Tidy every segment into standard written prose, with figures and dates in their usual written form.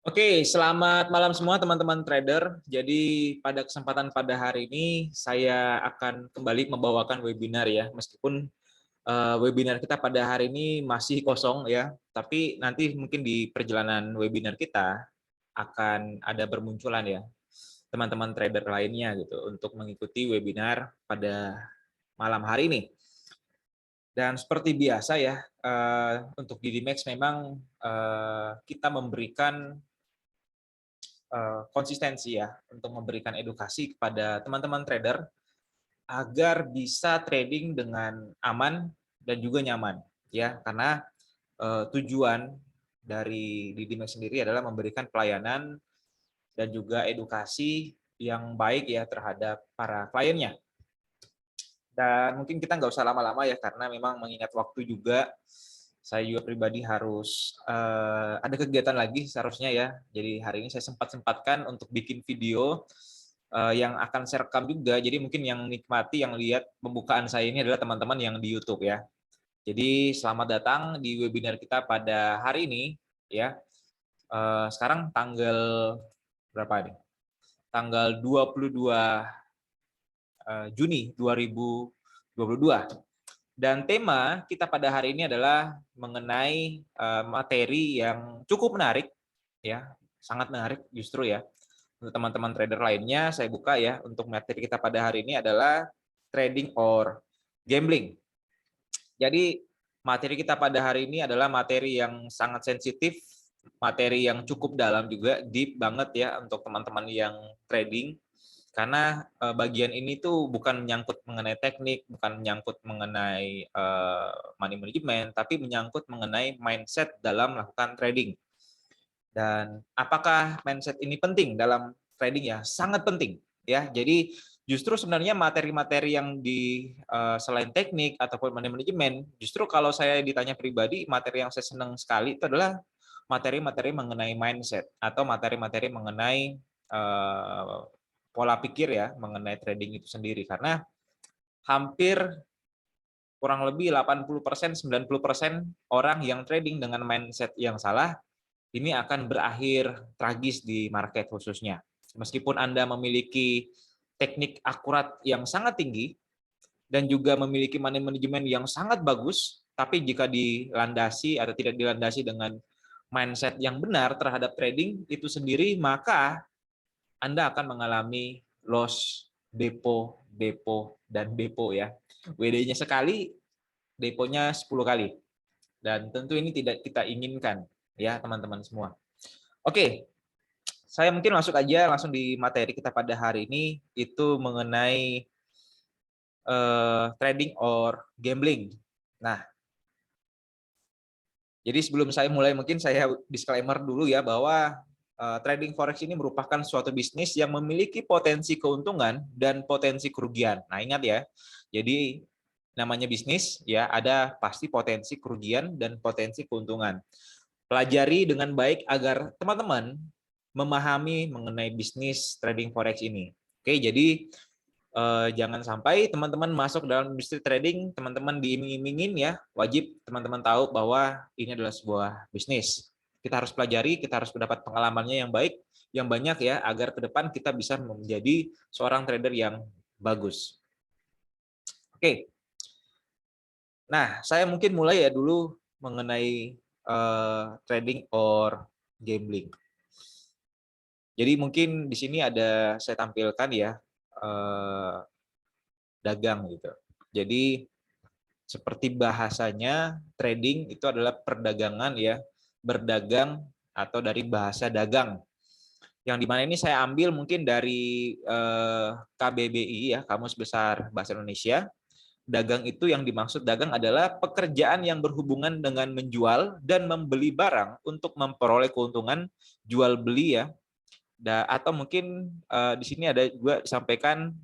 Oke, selamat malam semua teman-teman trader. Jadi pada kesempatan pada hari ini saya akan kembali membawakan webinar ya. Meskipun webinar kita pada hari ini masih kosong ya, tapi nanti mungkin di perjalanan webinar kita akan ada bermunculan ya teman-teman trader lainnya gitu untuk mengikuti webinar pada malam hari ini. Dan seperti biasa ya, untuk di Dimex memang kita memberikan konsistensi ya untuk memberikan edukasi kepada teman-teman trader agar bisa trading dengan aman dan juga nyaman ya, karena tujuan dari Didimex sendiri adalah memberikan pelayanan dan juga edukasi yang baik ya terhadap para kliennya. Dan mungkin kita nggak usah lama-lama ya, karena memang mengingat waktu juga, saya juga pribadi harus ada kegiatan lagi seharusnya ya. Jadi hari ini saya sempat-sempatkan untuk bikin video yang akan saya rekam juga. Jadi mungkin yang nikmati, yang lihat pembukaan saya ini adalah teman-teman yang di YouTube ya. Jadi selamat datang di webinar kita pada hari ini ya. Sekarang tanggal berapa nih? Tanggal 22 Juni 2022. Dan tema kita pada hari ini adalah mengenai materi yang cukup menarik ya, sangat menarik justru ya. Untuk teman-teman trader lainnya, saya buka ya, untuk materi kita pada hari ini adalah trading or gambling. Jadi materi kita pada hari ini adalah materi yang sangat sensitif, materi yang cukup dalam juga, deep banget ya untuk teman-teman yang trading. Karena bagian ini tuh bukan menyangkut mengenai teknik, bukan menyangkut mengenai money management, tapi menyangkut mengenai mindset dalam melakukan trading. Dan apakah mindset ini penting dalam trading ya? Sangat penting ya. Jadi justru sebenarnya materi-materi yang di selain teknik ataupun money management, justru kalau saya ditanya pribadi, materi yang saya senang sekali itu adalah materi-materi mengenai mindset atau materi-materi mengenai pola pikir ya mengenai trading itu sendiri, karena hampir kurang lebih 80%, 90% orang yang trading dengan mindset yang salah ini akan berakhir tragis di market khususnya. Meskipun Anda memiliki teknik akurat yang sangat tinggi dan juga memiliki money management yang sangat bagus, tapi jika dilandasi atau tidak dilandasi dengan mindset yang benar terhadap trading itu sendiri, maka Anda akan mengalami loss, depo, depo, dan depo ya. WD-nya sekali, deponya 10 kali. Dan tentu ini tidak kita inginkan ya teman-teman semua. Oke, saya mungkin masuk aja langsung di materi kita pada hari ini, itu mengenai trading or gambling. Nah, jadi sebelum saya mulai mungkin saya disclaimer dulu ya, bahwa trading forex ini merupakan suatu bisnis yang memiliki potensi keuntungan dan potensi kerugian. Nah, ingat ya. Jadi namanya bisnis ya, ada pasti potensi kerugian dan potensi keuntungan. Pelajari dengan baik agar teman-teman memahami mengenai bisnis trading forex ini. Oke, jadi jangan sampai teman-teman masuk dalam bisnis trading, teman-teman diiming-imingin ya, wajib teman-teman tahu bahwa ini adalah sebuah bisnis. Kita harus pelajari, kita harus mendapat pengalamannya yang baik, yang banyak ya, agar ke depan kita bisa menjadi seorang trader yang bagus. Oke, nah saya mungkin mulai ya dulu mengenai trading or gambling. Jadi mungkin di sini ada saya tampilkan ya, dagang gitu. Jadi seperti bahasanya, trading itu adalah perdagangan ya, berdagang atau dari bahasa dagang. Yang dimana ini saya ambil mungkin dari KBBI ya, Kamus Besar Bahasa Indonesia. Dagang itu yang dimaksud dagang adalah pekerjaan yang berhubungan dengan menjual dan membeli barang untuk memperoleh keuntungan jual beli ya. Atau mungkin di sini ada juga disampaikan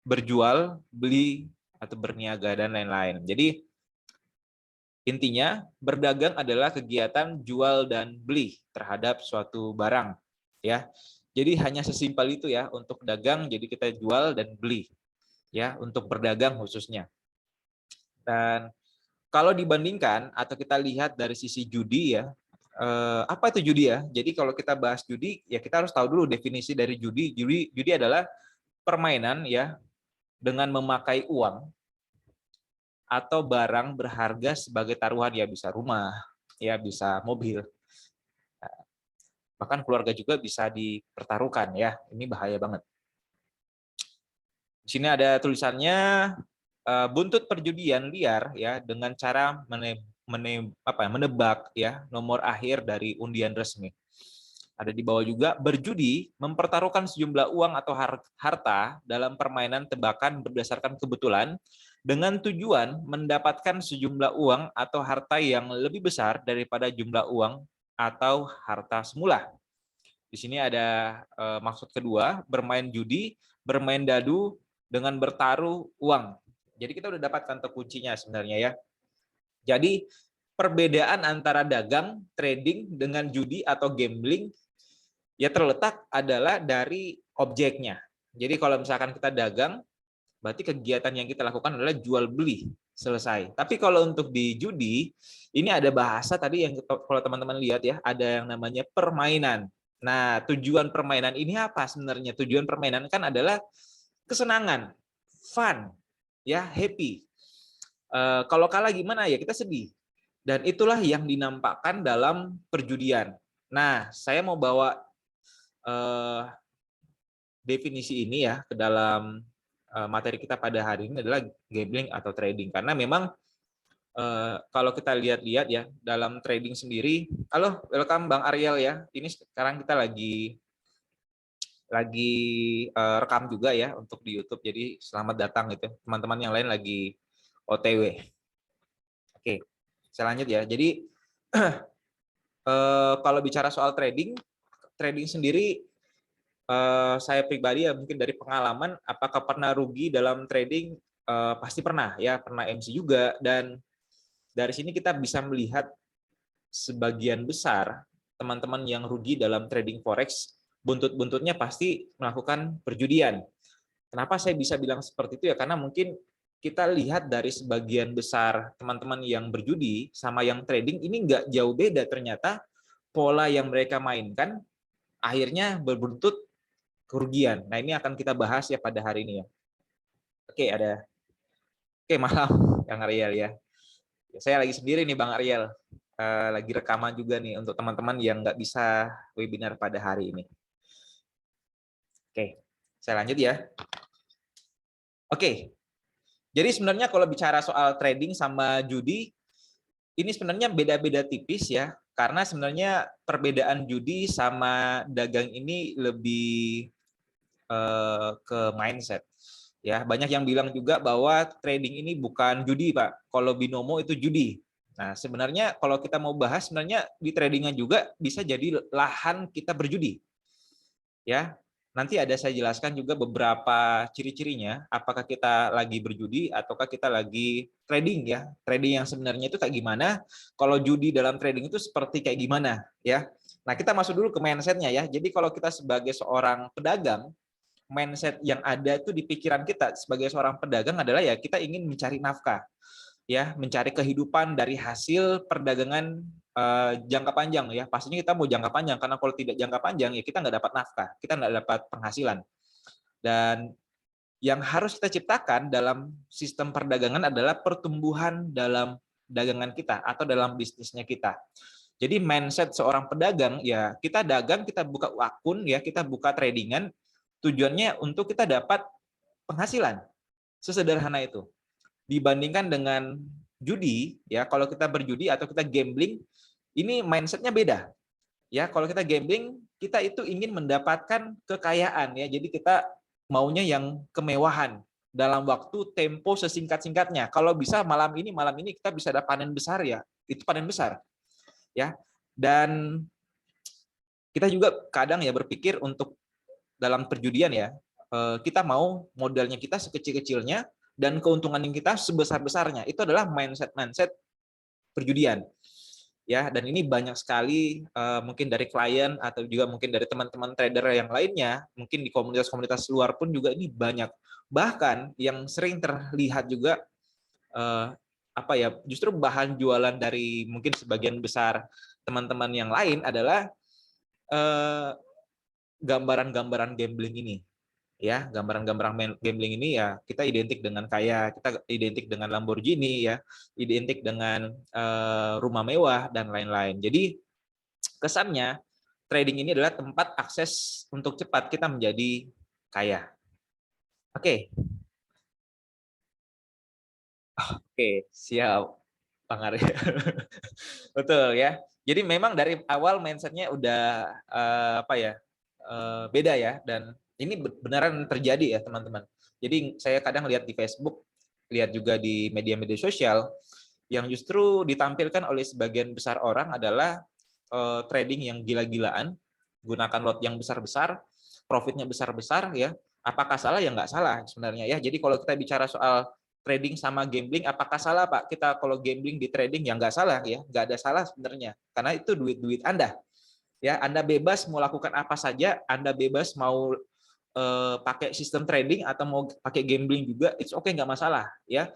berjual, beli, atau berniaga dan lain-lain. Jadi intinya berdagang adalah kegiatan jual dan beli terhadap suatu barang ya. Jadi hanya sesimpel itu ya untuk dagang, jadi kita jual dan beli ya untuk berdagang khususnya. Dan kalau dibandingkan atau kita lihat dari sisi judi ya, Apa itu judi ya? Jadi kalau kita bahas judi, ya kita harus tahu dulu definisi dari judi. Judi adalah permainan ya dengan memakai uang atau barang berharga sebagai taruhan, ya bisa rumah, ya bisa mobil. Bahkan keluarga juga bisa dipertaruhkan ya. Ini bahaya banget. Di sini ada tulisannya buntut perjudian liar ya dengan cara menebak ya nomor akhir dari undian resmi. Ada di bawah juga, berjudi mempertaruhkan sejumlah uang atau harta dalam permainan tebakan berdasarkan kebetulan dengan tujuan mendapatkan sejumlah uang atau harta yang lebih besar daripada jumlah uang atau harta semula. Di sini ada maksud kedua, bermain judi, bermain dadu dengan bertaruh uang. Jadi kita udah dapatkan kuncinya sebenarnya ya. Jadi perbedaan antara dagang, trading dengan judi atau gambling ya terletak adalah dari objeknya. Jadi kalau misalkan kita dagang, berarti kegiatan yang kita lakukan adalah jual beli, selesai. Tapi kalau untuk di judi, ini ada bahasa tadi yang kalau teman-teman lihat ya, ada yang namanya permainan. Nah, tujuan permainan ini apa sebenarnya? Tujuan permainan kan adalah kesenangan, fun, ya happy. Kalau kalah gimana ya kita sedih. Dan itulah yang dinampakkan dalam perjudian. Nah, saya mau bawa definisi ini ya ke dalam materi kita pada hari ini adalah gambling atau trading. Karena memang kalau kita lihat-lihat ya dalam trading sendiri, halo, welcome Bang Ariel ya. Ini sekarang kita lagi rekam juga ya untuk di YouTube. Jadi selamat datang gitu. Teman-teman yang lain lagi OTW. Oke, saya lanjut ya. Jadi kalau bicara soal trading sendiri saya pribadi ya mungkin dari pengalaman, apakah pernah rugi dalam trading? Pasti pernah ya, pernah MC juga. Dan dari sini kita bisa melihat sebagian besar teman-teman yang rugi dalam trading forex, buntut-buntutnya pasti melakukan perjudian. Kenapa saya bisa bilang seperti itu ya? Karena mungkin kita lihat dari sebagian besar teman-teman yang berjudi sama yang trading ini nggak jauh beda, ternyata pola yang mereka mainkan akhirnya berbuntut kerugian. Nah, ini akan kita bahas ya pada hari ini ya. Oke, malam Bang Ariel ya. Saya lagi sendiri nih Bang Ariel. Lagi rekaman juga nih untuk teman-teman yang nggak bisa webinar pada hari ini. Oke, saya lanjut ya. Oke, jadi sebenarnya kalau bicara soal trading sama judi, ini sebenarnya beda-beda tipis ya. Karena sebenarnya perbedaan judi sama dagang ini lebih ke mindset. Ya, banyak yang bilang juga bahwa trading ini bukan judi, Pak. Kalau binomo itu judi. Nah, sebenarnya kalau kita mau bahas, sebenarnya di tradingnya juga bisa jadi lahan kita berjudi. Ya, nanti ada saya jelaskan juga beberapa ciri-cirinya. Apakah kita lagi berjudi ataukah kita lagi trading ya? Trading yang sebenarnya itu kayak gimana? Kalau judi dalam trading itu seperti kayak gimana? Ya. Nah, kita masuk dulu ke mindsetnya ya. Jadi kalau kita sebagai seorang pedagang, mindset yang ada itu di pikiran kita sebagai seorang pedagang adalah ya kita ingin mencari nafkah, ya mencari kehidupan dari hasil perdagangan jangka panjang ya. Pastinya kita mau jangka panjang karena kalau tidak jangka panjang ya kita nggak dapat nafkah, kita nggak dapat penghasilan. Dan yang harus kita ciptakan dalam sistem perdagangan adalah pertumbuhan dalam dagangan kita atau dalam bisnisnya kita. Jadi mindset seorang pedagang ya kita dagang, kita buka akun ya, kita buka tradingan tujuannya untuk kita dapat penghasilan. Sesederhana itu. Dibandingkan dengan judi, ya kalau kita berjudi atau kita gambling, ini mindsetnya beda. Ya, kalau kita gambling, kita itu ingin mendapatkan kekayaan ya. Jadi kita maunya yang kemewahan dalam waktu tempo sesingkat-singkatnya. Kalau bisa malam ini kita bisa ada panen besar ya. Itu panen besar. Ya. Dan kita juga kadang ya berpikir untuk dalam perjudian ya, kita mau modalnya kita sekecil-kecilnya dan keuntungan yang kita sebesar-besarnya. Itu adalah mindset perjudian. Ya, dan ini banyak sekali mungkin dari klien atau juga mungkin dari teman-teman trader yang lainnya, mungkin di komunitas-komunitas luar pun juga ini banyak. Bahkan yang sering terlihat juga apa ya, justru bahan jualan dari mungkin sebagian besar teman-teman yang lain adalah gambaran-gambaran gambling ini. Ya, gambaran-gambaran gambling ini ya kita identik dengan kaya, kita identik dengan Lamborghini ya, identik dengan rumah mewah dan lain-lain. Jadi kesannya trading ini adalah tempat akses untuk cepat kita menjadi kaya. Oke. Oke, siap Bang Arya. Betul ya. Jadi memang dari awal mindsetnya udah apa ya, beda ya, dan ini beneran terjadi ya teman-teman. Jadi saya kadang lihat di Facebook, lihat juga di media-media sosial, yang justru ditampilkan oleh sebagian besar orang adalah trading yang gila-gilaan, gunakan lot yang besar-besar, profitnya besar-besar ya. Apakah salah? Ya nggak salah sebenarnya ya. Jadi kalau kita bicara soal trading sama gambling, apakah salah Pak? Kita kalau gambling di trading ya nggak salah ya, nggak ada salah sebenarnya. Karena itu duit-duit Anda. Ya, Anda bebas mau lakukan apa saja, Anda bebas mau pakai sistem trading atau mau pakai gambling juga, it's okay, nggak masalah ya.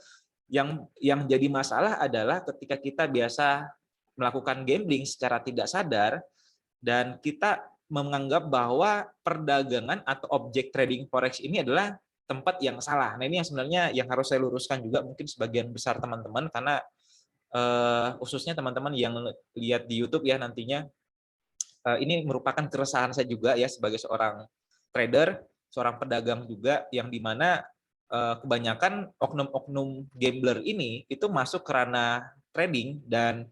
Yang jadi masalah adalah ketika kita biasa melakukan gambling secara tidak sadar dan kita menganggap bahwa perdagangan atau objek trading forex ini adalah tempat yang salah. Nah, ini yang sebenarnya yang harus saya luruskan juga mungkin sebagian besar teman-teman, karena khususnya teman-teman yang lihat di YouTube ya nantinya, ini merupakan keresahan saya juga ya sebagai seorang trader, seorang pedagang juga, yang dimana kebanyakan oknum-oknum gambler ini itu masuk ke ranah trading dan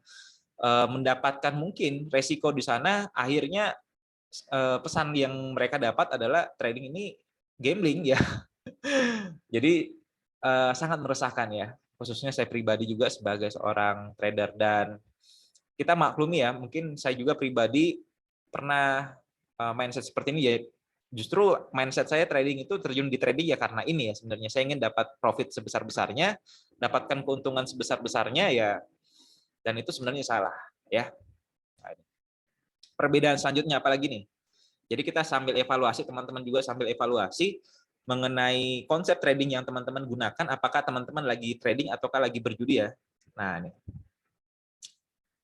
mendapatkan mungkin resiko di sana, akhirnya pesan yang mereka dapat adalah trading ini gambling ya. Jadi sangat meresahkan ya, khususnya saya pribadi juga sebagai seorang trader. Dan kita maklumi ya, mungkin saya juga pribadi pernah mindset seperti ini ya. Justru mindset saya trading itu terjun di trading ya karena ini ya, sebenarnya saya ingin dapat profit sebesar-besarnya, dapatkan keuntungan sebesar-besarnya ya, dan itu sebenarnya salah ya. Perbedaan selanjutnya apalagi nih? Jadi kita sambil evaluasi, teman-teman juga sambil evaluasi mengenai konsep trading yang teman-teman gunakan, apakah teman-teman lagi trading ataukah lagi berjudi ya. Nah, ini.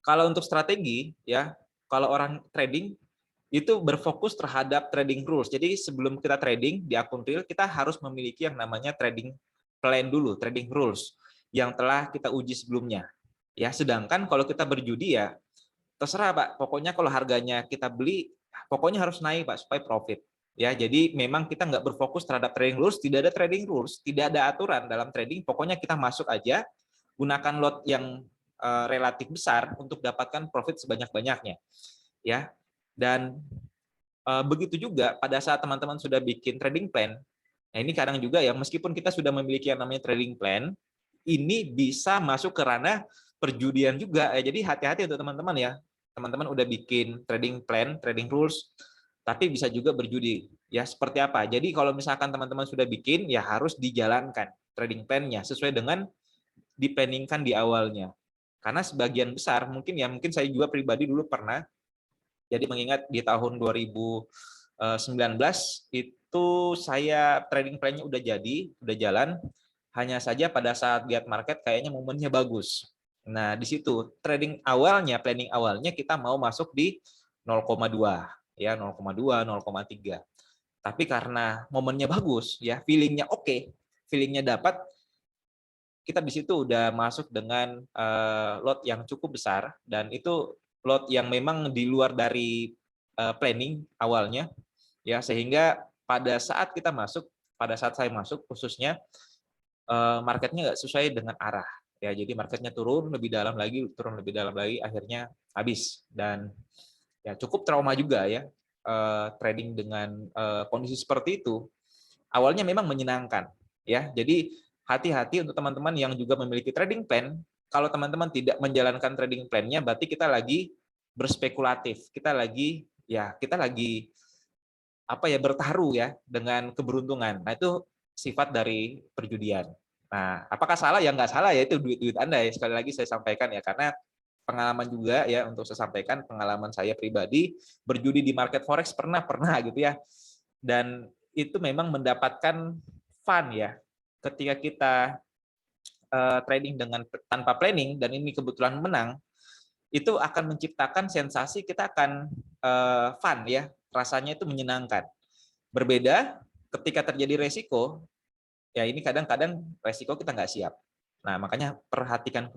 Kalau untuk strategi ya, kalau orang trading itu berfokus terhadap trading rules. Jadi sebelum kita trading di akun real, kita harus memiliki yang namanya trading plan dulu, trading rules yang telah kita uji sebelumnya. Ya, sedangkan kalau kita berjudi ya terserah Pak, pokoknya kalau harganya kita beli, pokoknya harus naik Pak supaya profit. Ya, jadi memang kita nggak berfokus terhadap trading rules, tidak ada trading rules, tidak ada aturan dalam trading, pokoknya kita masuk aja, gunakan lot yang relatif besar untuk dapatkan profit sebanyak-banyaknya. Ya, dan begitu juga pada saat teman-teman sudah bikin trading plan, nah ini kadang juga ya, meskipun kita sudah memiliki yang namanya trading plan, ini bisa masuk ke ranah perjudian juga. Jadi hati-hati untuk teman-teman ya. Teman-teman udah bikin trading plan, trading rules, tapi bisa juga berjudi. Ya seperti apa? Jadi kalau misalkan teman-teman sudah bikin, ya harus dijalankan trading plan-nya sesuai dengan diplanningkan di awalnya. Karena sebagian besar mungkin saya juga pribadi dulu pernah, jadi mengingat di tahun 2019 itu saya trading plan-nya udah jadi, udah jalan, hanya saja pada saat lihat market kayaknya momennya bagus. Nah, di situ trading awalnya, planning awalnya kita mau masuk di 0,2 ya, 0,2, 0,3. Tapi karena momennya bagus ya, feelingnya oke, feelingnya dapat, kita di situ udah masuk dengan lot yang cukup besar, dan itu lot yang memang di luar dari planning awalnya ya, sehingga pada saat kita masuk, pada saat saya masuk khususnya, marketnya nggak sesuai dengan arah ya, jadi marketnya turun lebih dalam lagi, akhirnya habis. Dan ya cukup trauma juga ya, trading dengan kondisi seperti itu. Awalnya memang menyenangkan ya, jadi hati-hati untuk teman-teman yang juga memiliki trading plan. Kalau teman-teman tidak menjalankan trading plan-nya, berarti kita lagi berspekulatif, kita lagi apa ya, bertaruh ya dengan keberuntungan. Nah, itu sifat dari perjudian. Nah, apakah salah? Ya nggak salah ya, itu duit-duit Anda ya. Sekali lagi saya sampaikan ya, karena pengalaman juga ya, untuk saya sampaikan pengalaman saya pribadi berjudi di market forex pernah gitu ya. Dan itu memang mendapatkan fun ya, ketika kita trading tanpa planning dan ini kebetulan menang, itu akan menciptakan sensasi kita akan fun ya, rasanya itu menyenangkan. Berbeda ketika terjadi resiko, ya ini kadang-kadang resiko kita nggak siap. Nah, makanya perhatikan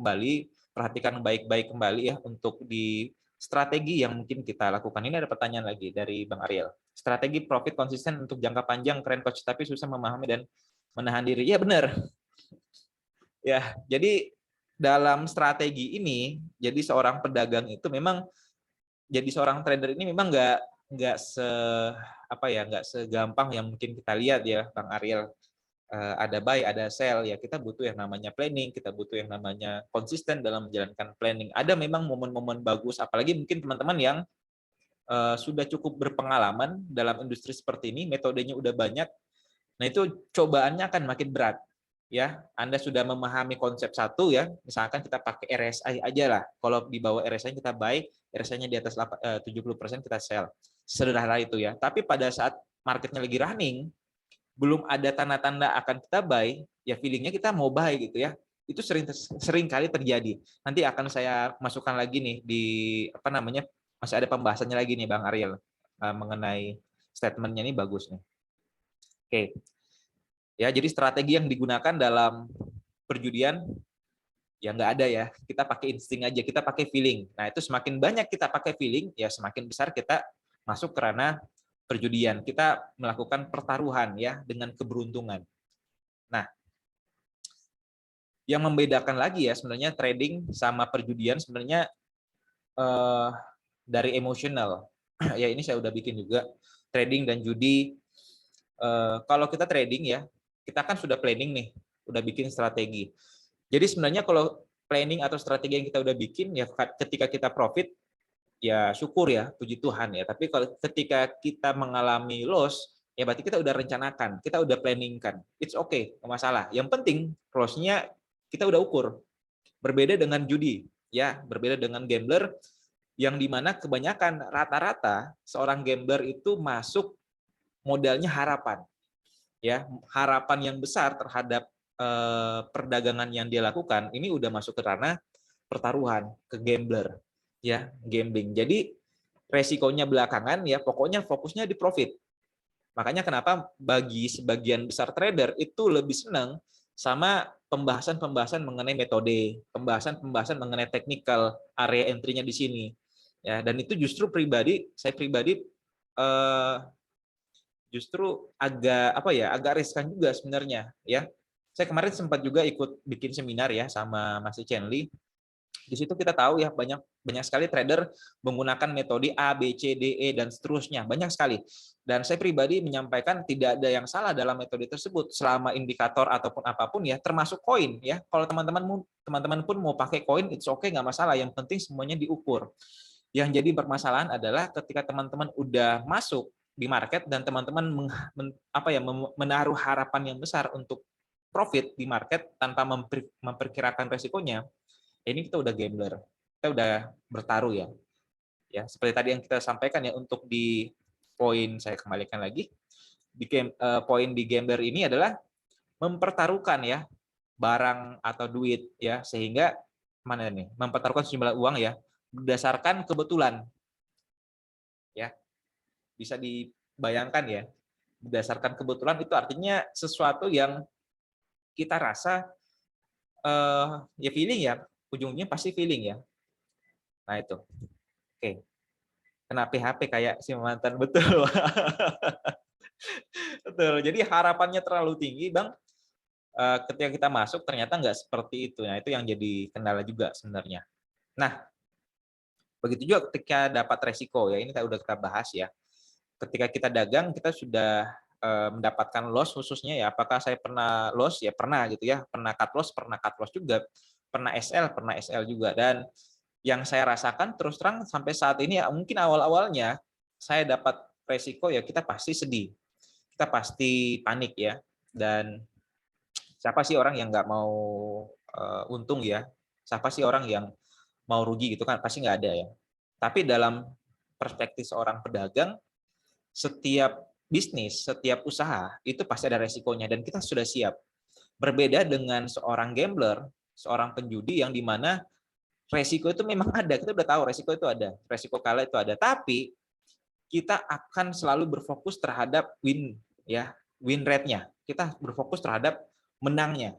baik-baik kembali ya untuk di strategi yang mungkin kita lakukan. Ini ada pertanyaan lagi dari Bang Ariel. Strategi profit konsisten untuk jangka panjang, keren coach, tapi susah memahami dan menahan diri. Ya benar. Ya, jadi dalam strategi ini, jadi seorang pedagang itu memang jadi seorang trader ini memang nggak nggak segampang yang mungkin kita lihat ya, Bang Ariel. Ada buy, ada sell, ya kita butuh yang namanya planning, kita butuh yang namanya konsisten dalam menjalankan planning. Ada memang momen-momen bagus, apalagi mungkin teman-teman yang sudah cukup berpengalaman dalam industri seperti ini, metodenya udah banyak, nah itu cobaannya akan makin berat. Ya, Anda sudah memahami konsep satu ya, misalkan kita pakai RSI aja lah. Kalau di bawah RSI kita buy, RSI-nya di atas 70% kita sell. Sederhana itu ya. Tapi pada saat marketnya lagi running, belum ada tanda-tanda akan kita buy, ya feelingnya kita mau buy gitu ya. Itu sering kali terjadi. Nanti akan saya masukkan lagi nih di masih ada pembahasannya lagi nih Bang Ariel mengenai statementnya ini bagus nih. Oke. Ya, jadi strategi yang digunakan dalam perjudian ya nggak ada ya. Kita pakai insting aja, kita pakai feeling. Nah, itu semakin banyak kita pakai feeling, ya semakin besar kita masuk ke ranah perjudian. Kita melakukan pertaruhan ya dengan keberuntungan. Nah, yang membedakan lagi ya sebenarnya trading sama perjudian sebenarnya dari emosional. Ya ini saya udah bikin juga trading dan judi. Kalau kita trading ya, kita kan sudah planning nih, udah bikin strategi. Jadi sebenarnya kalau planning atau strategi yang kita udah bikin ya ketika kita profit ya syukur ya, puji Tuhan ya. Tapi kalau ketika kita mengalami loss ya berarti kita udah rencanakan, kita udah planningkan. It's okay, nggak masalah. Yang penting loss-nya kita udah ukur. Berbeda dengan judi ya, berbeda dengan gambler yang dimana kebanyakan rata-rata seorang gambler itu masuk modalnya harapan. Ya, harapan yang besar terhadap perdagangan yang dia lakukan ini udah masuk ke ranah pertaruhan, ke gambler, ya, gambling. Jadi resikonya belakangan ya, pokoknya fokusnya di profit. Makanya kenapa bagi sebagian besar trader itu lebih senang sama pembahasan-pembahasan mengenai metode, pembahasan-pembahasan mengenai technical area entry-nya di sini. Ya, dan itu justru saya pribadi justru agak riskan juga sebenarnya ya. Saya kemarin sempat juga ikut bikin seminar ya sama Mas Chen Li. Di situ kita tahu ya banyak sekali trader menggunakan metode A, B, C, D, E dan seterusnya, banyak sekali. Dan saya pribadi menyampaikan tidak ada yang salah dalam metode tersebut selama indikator ataupun apapun ya, termasuk koin ya. Kalau teman-teman pun mau pakai koin, it's okay, nggak masalah. Yang penting semuanya diukur. Yang jadi permasalahan adalah ketika teman-teman udah masuk di market dan teman-teman menaruh harapan yang besar untuk profit di market tanpa memperkirakan resikonya, ini kita udah gambler, kita udah bertaruh ya. Ya, seperti tadi yang kita sampaikan ya, untuk di poin saya kembalikan lagi, poin di gambler ini adalah mempertaruhkan ya barang atau duit ya, sehingga mempertaruhkan sejumlah uang ya berdasarkan kebetulan ya. Bisa dibayangkan ya, berdasarkan kebetulan itu artinya sesuatu yang kita rasa ya feeling ya, ujungnya pasti feeling ya. Nah itu, oke. Kena PHP kayak si mantan, betul. Betul. Jadi harapannya terlalu tinggi, Bang. Ketika kita masuk ternyata nggak seperti itu. Nah itu yang jadi kendala juga sebenarnya. Nah begitu juga ketika dapat resiko ya, ini kita bahas ya. Ketika kita dagang kita sudah mendapatkan loss khususnya ya, apakah saya pernah loss ya, pernah gitu ya, pernah cut loss juga, pernah SL juga. Dan yang saya rasakan terus terang sampai saat ini ya, mungkin awal-awalnya saya dapat resiko ya, kita pasti sedih, kita pasti panik ya. Dan siapa sih orang yang nggak mau untung ya, siapa sih orang yang mau rugi gitu kan, pasti nggak ada ya. Tapi dalam perspektif seorang pedagang, setiap bisnis, setiap usaha itu pasti ada resikonya dan kita sudah siap. Berbeda dengan seorang gambler, seorang penjudi yang dimana resiko itu memang ada, kita udah tahu resiko itu ada, resiko kalah itu ada, tapi kita akan selalu berfokus terhadap win rate-nya. Kita berfokus terhadap menangnya.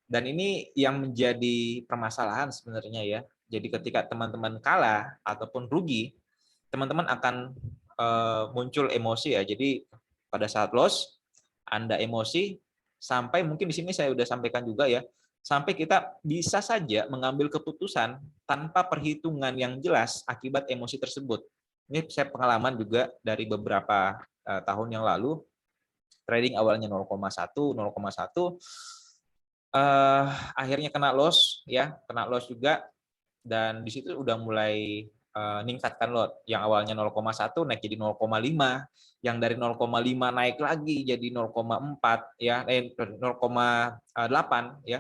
Dan ini yang menjadi permasalahan sebenarnya ya. Jadi ketika teman-teman kalah ataupun rugi, teman-teman akan muncul emosi ya. Jadi pada saat loss, Anda emosi, sampai mungkin di sini saya sudah sampaikan juga ya, sampai kita bisa saja mengambil keputusan tanpa perhitungan yang jelas akibat emosi tersebut. Ini saya pengalaman juga dari beberapa tahun yang lalu, trading awalnya 0,1, 0,1, akhirnya kena loss ya, kena loss juga, dan di situ udah mulai ningkatkan lot. Yang awalnya 0,1 naik jadi 0,5, yang dari 0,5 naik lagi jadi 0,4 ya, 0,8 ya.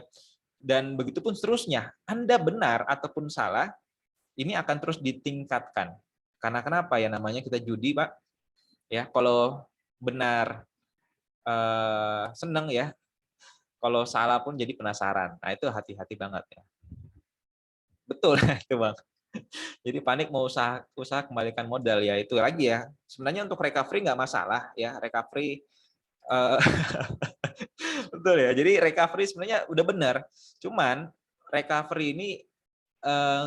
Dan begitu pun seterusnya. Anda benar ataupun salah, ini akan terus ditingkatkan. Karena kenapa ya, namanya kita judi, Pak. Ya, kalau benar seneng ya, kalau salah pun jadi penasaran. Nah, itu hati-hati banget ya. Betul itu, Bang. Jadi panik mau usaha kembalikan modal ya, itu lagi ya. Sebenarnya untuk recovery nggak masalah ya, recovery eh, betul ya. Jadi recovery sebenarnya udah benar. Cuman recovery ini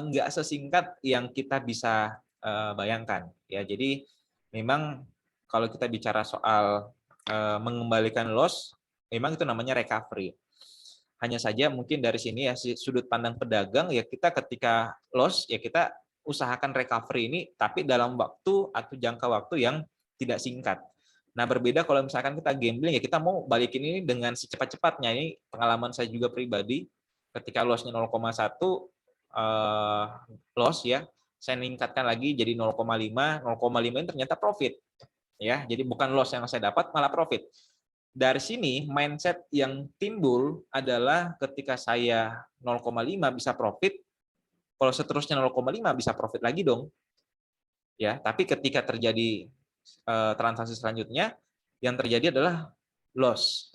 nggak sesingkat yang kita bisa bayangkan ya. Jadi memang kalau kita bicara soal mengembalikan loss, memang itu namanya recovery. Hanya saja mungkin dari sini ya, sudut pandang pedagang ya, kita ketika loss ya kita usahakan recovery ini, tapi dalam waktu atau jangka waktu yang tidak singkat. Nah, berbeda kalau misalkan kita gambling ya, kita mau balikin ini dengan secepat-cepatnya. Ini pengalaman saya juga pribadi, ketika loss-nya 0,1 loss ya, saya meningkatkan lagi jadi 0,5, 0,5 ini ternyata profit ya. Jadi bukan loss yang saya dapat, malah profit. Dari sini mindset yang timbul adalah ketika saya 0,5 bisa profit, kalau seterusnya 0,5 bisa profit lagi dong. Ya, tapi ketika terjadi transaksi selanjutnya, yang terjadi adalah loss.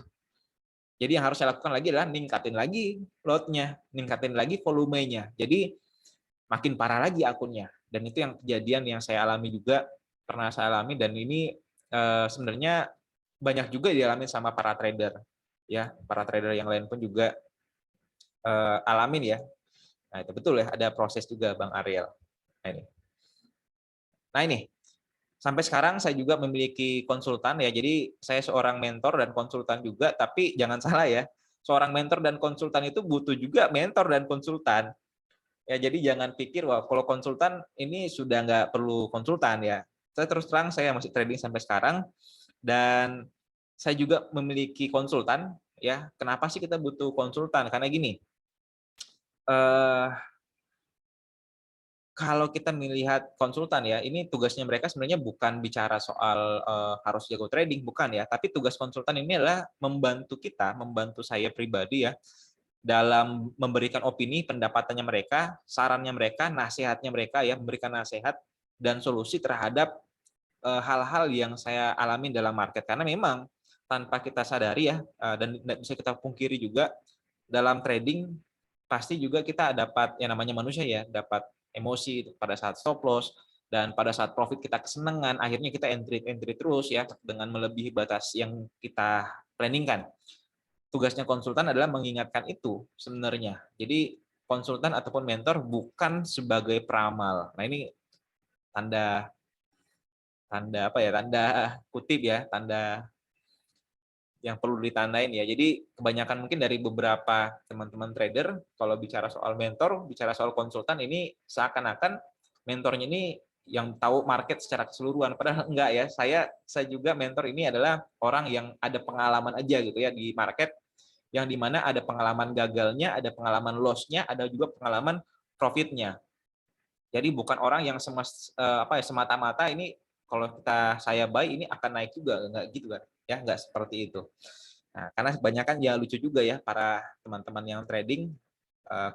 Jadi yang harus saya lakukan lagi adalah ningkatin lagi lot-nya, ningkatin lagi volumenya. Jadi makin parah lagi akunnya. Dan itu yang kejadian yang saya alami juga, pernah saya alami, dan ini sebenarnya banyak juga dialami sama para trader. Ya, para trader yang lain pun juga alamin ya. Nah, itu betul ya, ada proses juga Bang Ariel. Nah ini, sampai sekarang saya juga memiliki konsultan ya, jadi saya seorang mentor dan konsultan juga, tapi jangan salah ya, seorang mentor dan konsultan itu butuh juga mentor dan konsultan. Ya, jadi jangan pikir wah kalau konsultan ini sudah nggak perlu konsultan ya. Saya terus terang saya masih trading sampai sekarang, dan saya juga memiliki konsultan ya. Kenapa sih kita butuh konsultan? Karena gini, eh, kalau kita melihat konsultan ya, ini tugasnya mereka sebenarnya bukan bicara soal harus jago trading, bukan ya. Tapi tugas konsultan ini adalah membantu kita, membantu saya pribadi ya, dalam memberikan opini, pendapatannya mereka, sarannya mereka, nasihatnya mereka ya, memberikan nasihat dan solusi terhadap hal-hal yang saya alami dalam market. Karena memang tanpa kita sadari ya, dan tidak bisa kita pungkiri juga, dalam trading pasti juga kita dapat yang namanya manusia ya, dapat emosi pada saat stop loss, dan pada saat profit kita kesenangan, akhirnya kita entry terus ya dengan melebihi batas yang kita planningkan. Tugasnya konsultan adalah mengingatkan itu sebenarnya. Jadi konsultan ataupun mentor bukan sebagai peramal. Nah, ini tanda tanda apa ya? Tanda kutip ya, tanda yang perlu ditandain ya. Jadi kebanyakan mungkin dari beberapa teman-teman trader kalau bicara soal mentor, bicara soal konsultan, ini seakan-akan mentornya ini yang tahu market secara keseluruhan, padahal enggak ya. Saya juga mentor ini adalah orang yang ada pengalaman aja gitu ya di market, yang dimana ada pengalaman gagalnya, ada pengalaman loss-nya, ada juga pengalaman profit-nya. Jadi bukan orang yang semata-mata ini kalau saya buy ini akan naik juga, enggak gitu kan ya, enggak seperti itu. Nah, karena kebanyakan ya lucu juga ya para teman-teman yang trading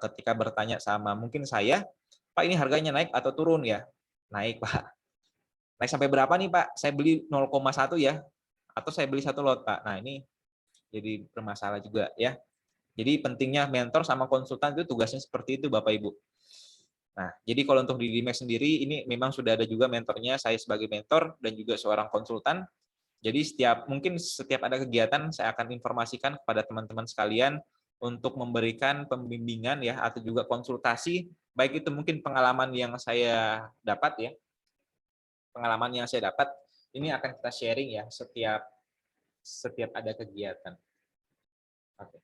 ketika bertanya sama mungkin saya, Pak ini harganya naik atau turun ya? Naik Pak. Naik sampai berapa nih Pak? Saya beli 0,1 ya, atau saya beli 1 lot Pak. Nah ini jadi bermasalah juga ya. Jadi pentingnya mentor sama konsultan itu tugasnya seperti itu Bapak Ibu. Nah, jadi kalau untuk di Dimex sendiri ini memang sudah ada juga mentornya, saya sebagai mentor dan juga seorang konsultan. Jadi mungkin setiap ada kegiatan saya akan informasikan kepada teman-teman sekalian untuk memberikan pembimbingan ya atau juga konsultasi, baik itu mungkin pengalaman yang saya dapat ya, pengalaman yang saya dapat ini akan kita sharing ya setiap setiap ada kegiatan. Oke.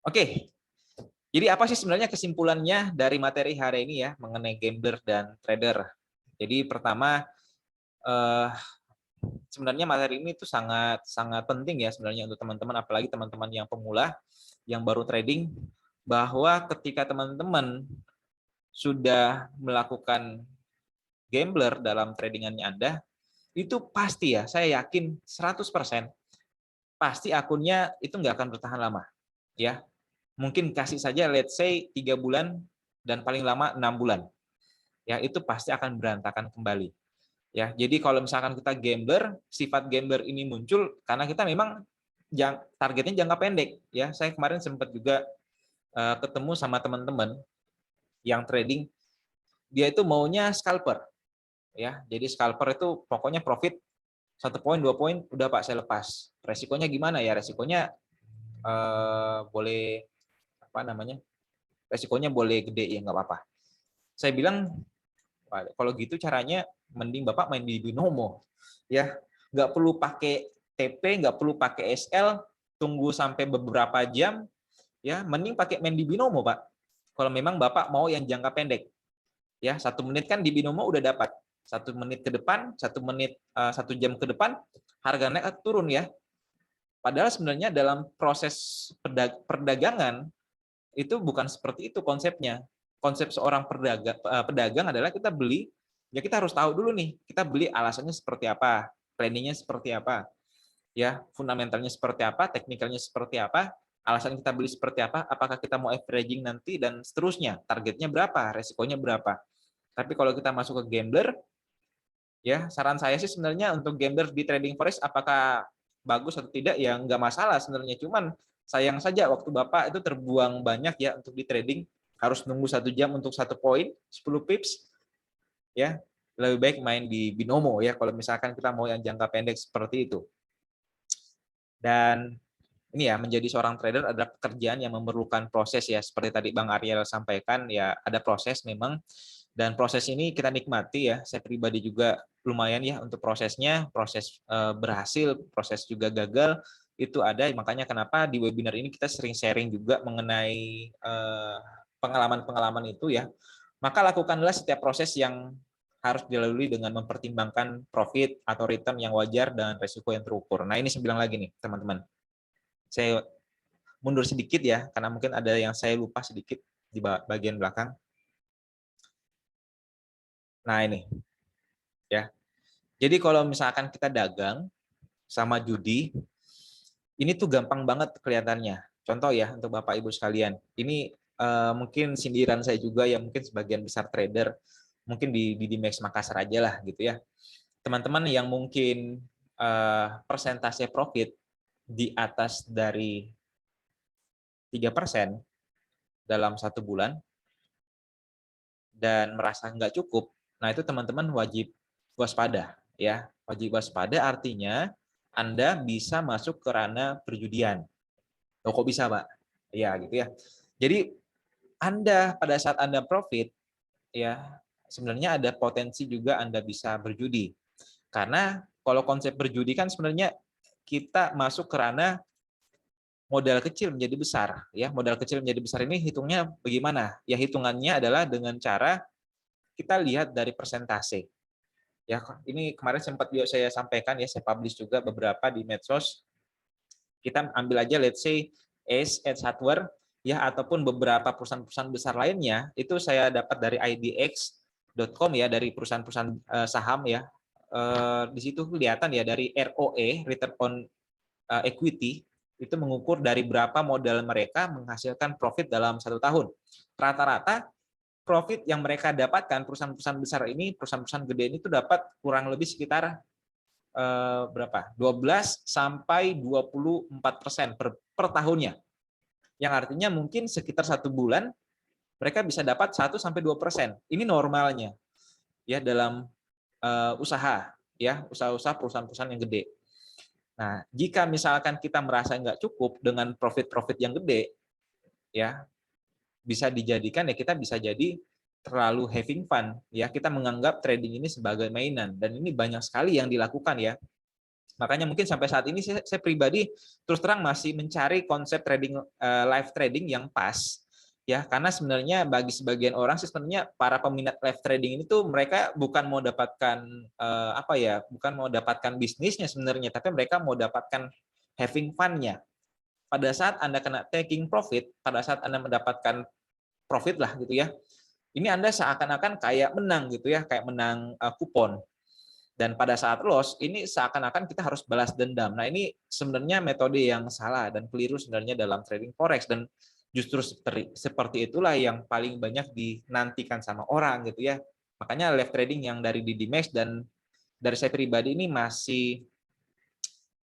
Oke. Jadi apa sih sebenarnya kesimpulannya dari materi hari ini ya mengenai gambler dan trader? Jadi pertama sebenarnya materi ini tuh sangat sangat penting ya sebenarnya untuk teman-teman, apalagi teman-teman yang pemula yang baru trading, bahwa ketika teman-teman sudah melakukan gambler dalam tradingannya Anda, itu pasti ya, saya yakin 100% pasti akunnya itu nggak akan bertahan lama. Ya, mungkin kasih saja let's say 3 bulan dan paling lama 6 bulan. Ya, itu pasti akan berantakan kembali. Ya, jadi kalau misalkan kita gambler, sifat gambler ini muncul karena kita memang targetnya jangka pendek. Ya, saya kemarin sempat juga ketemu sama teman-teman yang trading, dia itu maunya scalper. Ya, jadi scalper itu pokoknya profit 1 poin, 2 poin, udah Pak saya lepas. Resikonya gimana ya? Resikonya boleh apa namanya? Resikonya boleh gede ya nggak apa-apa. Saya bilang kalau gitu caranya mending Bapak main di binomo. Ya, nggak perlu pakai TP, nggak perlu pakai SL, tunggu sampai beberapa jam, ya mending pakai main di binomo Pak. Kalau memang Bapak mau yang jangka pendek, ya 1 menit kan di binomo udah dapat. 1 menit ke depan, 1 menit 1 jam ke depan, harga naik atau turun ya. Padahal sebenarnya dalam proses perdagangan itu bukan seperti itu konsepnya. Konsep seorang pedagang adalah kita beli, ya kita harus tahu dulu nih, kita beli alasannya seperti apa, planningnya seperti apa, ya fundamentalnya seperti apa, teknikalnya seperti apa, alasan kita beli seperti apa, apakah kita mau averaging nanti dan seterusnya, targetnya berapa, resikonya berapa. Tapi kalau kita masuk ke gambler, ya saran saya sih sebenarnya untuk gambler di trading forex apakah bagus atau tidak ya nggak masalah sebenarnya, cuman sayang saja waktu Bapak itu terbuang banyak ya untuk di trading, harus nunggu 1 jam untuk 1 poin 10 pips ya, lebih baik main di binomo ya kalau misalkan kita mau yang jangka pendek seperti itu. Dan ini ya, menjadi seorang trader adalah pekerjaan yang memerlukan proses ya, seperti tadi Bang Ariel sampaikan ya, ada proses memang, dan proses ini kita nikmati ya, saya pribadi juga lumayan ya untuk prosesnya, proses berhasil, proses juga gagal, itu ada, makanya kenapa di webinar ini kita sering sharing juga mengenai pengalaman-pengalaman itu ya, maka lakukanlah setiap proses yang harus dilalui dengan mempertimbangkan profit atau return yang wajar dan resiko yang terukur. Nah ini saya bilang lagi nih teman-teman, saya mundur sedikit ya, karena mungkin ada yang saya lupa sedikit di bagian belakang. Nah ini, ya. Jadi kalau misalkan kita dagang sama judi, ini tuh gampang banget kelihatannya. Contoh ya untuk Bapak Ibu sekalian, ini mungkin sindiran saya juga ya, mungkin sebagian besar trader, mungkin di Dimex Makassar aja lah gitu ya. Teman-teman yang mungkin persentase profit di atas dari 3% dalam 1 bulan, dan merasa nggak cukup, nah itu teman-teman wajib waspada ya. Wajib waspada artinya Anda bisa masuk ke ranah perjudian. Oh, kok bisa, Pak? Ya, gitu ya. Jadi Anda pada saat Anda profit ya, sebenarnya ada potensi juga Anda bisa berjudi. Karena kalau konsep berjudi kan sebenarnya kita masuk ke ranah modal kecil menjadi besar ya. Modal kecil menjadi besar ini hitungnya bagaimana? Ya hitungannya adalah dengan cara kita lihat dari persentase. Ya, ini kemarin sempat juga saya sampaikan ya, saya publish juga beberapa di medsos. Kita ambil aja let's say Ace, Edge Hardware ya, ataupun beberapa perusahaan-perusahaan besar lainnya, itu saya dapat dari idx.com ya, dari perusahaan-perusahaan saham ya. Di situ kelihatan ya dari ROE, return on equity, itu mengukur dari berapa modal mereka menghasilkan profit dalam 1 tahun. Rata-rata profit yang mereka dapatkan, perusahaan-perusahaan besar ini, perusahaan-perusahaan gede ini tuh dapat kurang lebih sekitar berapa? 12 sampai 24% per tahunnya. Yang artinya mungkin sekitar 1 bulan mereka bisa dapat 1-2%. Ini normalnya ya dalam usaha ya, usaha-usaha perusahaan-perusahaan yang gede. Nah, jika misalkan kita merasa nggak cukup dengan profit-profit yang gede, ya bisa dijadikan ya kita bisa jadi terlalu having fun ya, kita menganggap trading ini sebagai mainan, dan ini banyak sekali yang dilakukan ya. Makanya mungkin sampai saat ini saya pribadi terus terang masih mencari konsep trading live trading yang pas ya, karena sebenarnya bagi sebagian orang sih sebenarnya para peminat live trading ini tuh mereka bukan mau dapatkan apa ya, bukan mau dapatkan bisnisnya sebenarnya, tapi mereka mau dapatkan having fun-nya. Pada saat Anda kena taking profit, pada saat Anda mendapatkan profit lah gitu ya, ini Anda seakan-akan kayak menang gitu ya, kayak menang kupon. Dan pada saat loss, ini seakan-akan kita harus balas dendam. Nah, ini sebenarnya metode yang salah dan keliru sebenarnya dalam trading forex, dan justru seperti itulah yang paling banyak dinantikan sama orang gitu ya. Makanya live trading yang dari Didi Max dan dari saya pribadi ini masih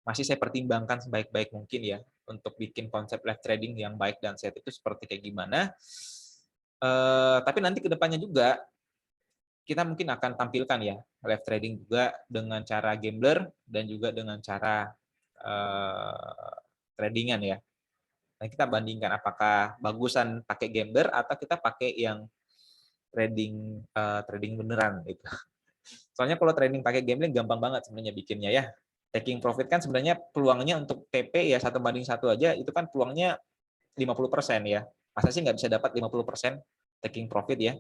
saya pertimbangkan sebaik-baik mungkin ya untuk bikin konsep live trading yang baik dan sehat itu seperti kayak gimana. Tapi nanti kedepannya juga kita mungkin akan tampilkan ya live trading juga dengan cara gambler dan juga dengan cara tradingan ya. Nah, kita bandingkan apakah bagusan pakai gambler atau kita pakai yang trading beneran gitu. Soalnya kalau trading pakai gambling gampang banget sebenarnya bikinnya ya. Taking profit kan sebenarnya peluangnya untuk TP ya 1/1 aja itu kan peluangnya 50% ya. Masa sih nggak bisa dapat 50% taking profit ya?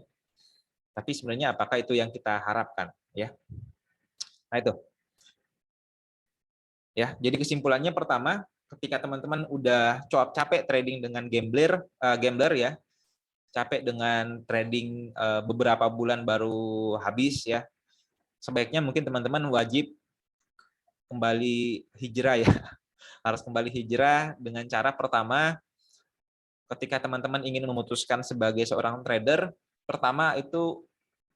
Tapi sebenarnya apakah itu yang kita harapkan ya? Nah itu. Ya, jadi kesimpulannya pertama, ketika teman-teman udah capek trading dengan gambler ya, capek dengan trading beberapa bulan baru habis ya, sebaiknya mungkin teman-teman wajib kembali hijrah ya. Harus kembali hijrah dengan cara pertama, ketika teman-teman ingin memutuskan sebagai seorang trader, pertama itu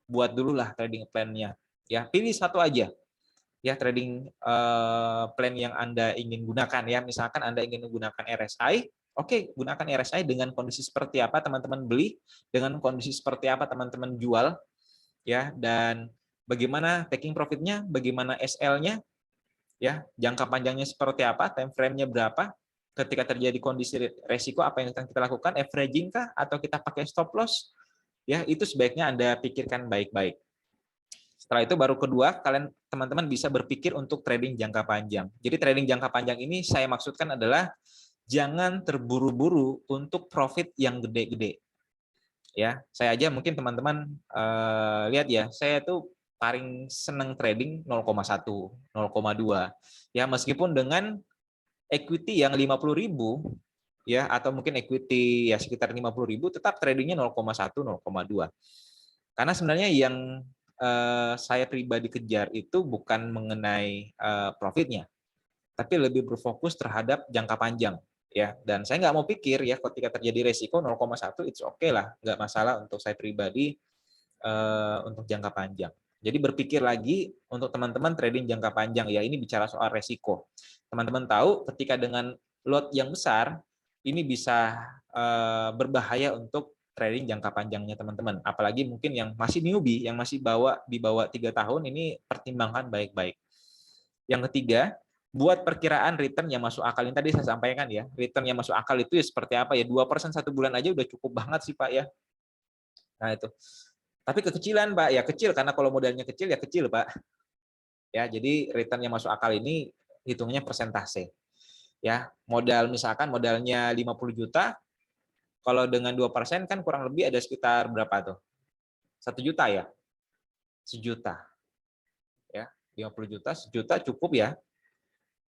buat dulu lah trading plan-nya. Ya, pilih satu aja ya trading plan yang Anda ingin gunakan ya. Misalkan Anda ingin menggunakan RSI, oke, gunakan RSI dengan kondisi seperti apa teman-teman beli, dengan kondisi seperti apa teman-teman jual ya, dan bagaimana taking profit-nya, bagaimana SL-nya ya, jangka panjangnya seperti apa, time frame-nya berapa, ketika terjadi kondisi resiko apa yang akan kita lakukan, averaging kah atau kita pakai stop loss ya, itu sebaiknya Anda pikirkan baik-baik. Setelah itu baru kedua, kalian teman-teman bisa berpikir untuk trading jangka panjang. Jadi trading jangka panjang ini saya maksudkan adalah jangan terburu-buru untuk profit yang gede-gede. Ya, saya aja mungkin teman-teman lihat ya, saya tuh paling seneng trading 0,1, 0,2. Ya, meskipun dengan equity yang 50.000 ya, atau mungkin equity ya sekitar 50.000, tetap tradingnya 0,1, 0,2. Karena sebenarnya yang saya pribadi kejar itu bukan mengenai profitnya, tapi lebih berfokus terhadap jangka panjang ya. Dan saya nggak mau pikir ya ketika terjadi resiko 0,1 it's okay lah, nggak masalah untuk saya pribadi untuk jangka panjang. Jadi berpikir lagi untuk teman-teman trading jangka panjang ya, ini bicara soal resiko. Teman-teman tahu ketika dengan lot yang besar ini bisa berbahaya untuk trading jangka panjangnya teman-teman. Apalagi mungkin yang masih newbie, yang masih di bawah 3 tahun, ini pertimbangkan baik-baik. Yang ketiga, buat perkiraan return yang masuk akal. Yang tadi saya sampaikan ya, return yang masuk akal itu ya seperti apa ya, 2% 1 bulan aja udah cukup banget sih Pak ya. Nah itu. Tapi kekecilan Pak, ya kecil karena kalau modalnya kecil ya kecil Pak. Ya, jadi return yang masuk akal ini hitungnya persentase. Ya, misalkan modalnya 50 juta, kalau dengan 2% kan kurang lebih ada sekitar berapa tuh? 1 juta ya? Sejuta. Ya, 50 juta, sejuta cukup ya.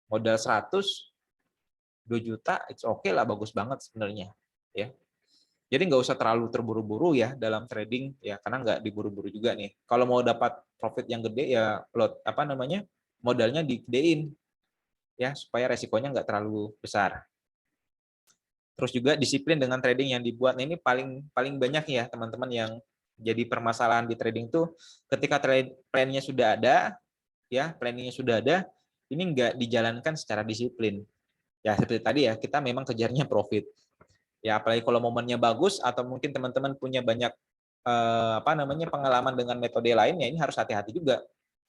Modal 100, 2 juta, it's okay lah, bagus banget sebenarnya. Ya. Jadi nggak usah terlalu terburu-buru ya dalam trading ya, karena nggak diburu-buru juga nih. Kalau mau dapat profit yang gede ya modalnya digedein ya supaya resikonya nggak terlalu besar. Terus juga disiplin dengan trading yang dibuat. Nah, ini paling banyak ya teman-teman yang jadi permasalahan di trading tuh ketika trade plan-nya sudah ada ya planningnya sudah ada, ini nggak dijalankan secara disiplin. Ya seperti tadi ya, kita memang kejarnya profit. Ya apalagi kalau momennya bagus atau mungkin teman-teman punya banyak pengalaman dengan metode lain, ya ini harus hati-hati juga.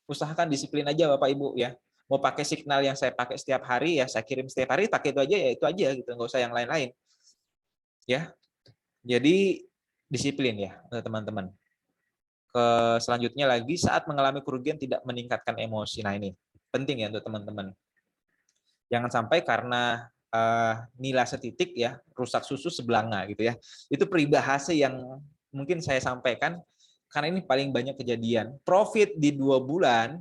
Usahakan disiplin aja Bapak Ibu ya. Mau pakai signal yang saya pakai setiap hari ya, saya kirim setiap hari, pakai itu aja ya, itu aja gitu, nggak usah yang lain-lain. Ya, jadi disiplin ya teman-teman. Selanjutnya lagi, saat mengalami kerugian tidak meningkatkan emosi. Nah ini penting ya untuk teman-teman. Jangan sampai karena nilai setitik ya rusak susu sebelanga gitu ya. Itu peribahasa yang mungkin saya sampaikan karena ini paling banyak kejadian. Profit di 2 bulan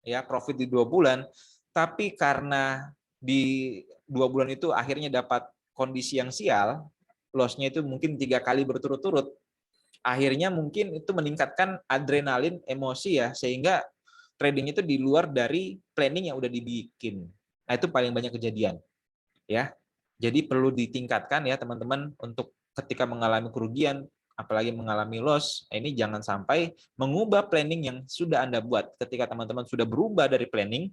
ya, profit di 2 bulan, tapi karena di 2 bulan itu akhirnya dapat kondisi yang sial, loss-nya itu mungkin 3 kali berturut-turut, akhirnya mungkin itu meningkatkan adrenalin, emosi ya, sehingga trading itu di luar dari planning yang udah dibikin. Nah, itu paling banyak kejadian ya. Jadi perlu ditingkatkan ya teman-teman untuk ketika mengalami kerugian, apalagi mengalami loss, ini jangan sampai mengubah planning yang sudah Anda buat. Ketika teman-teman sudah berubah dari planning,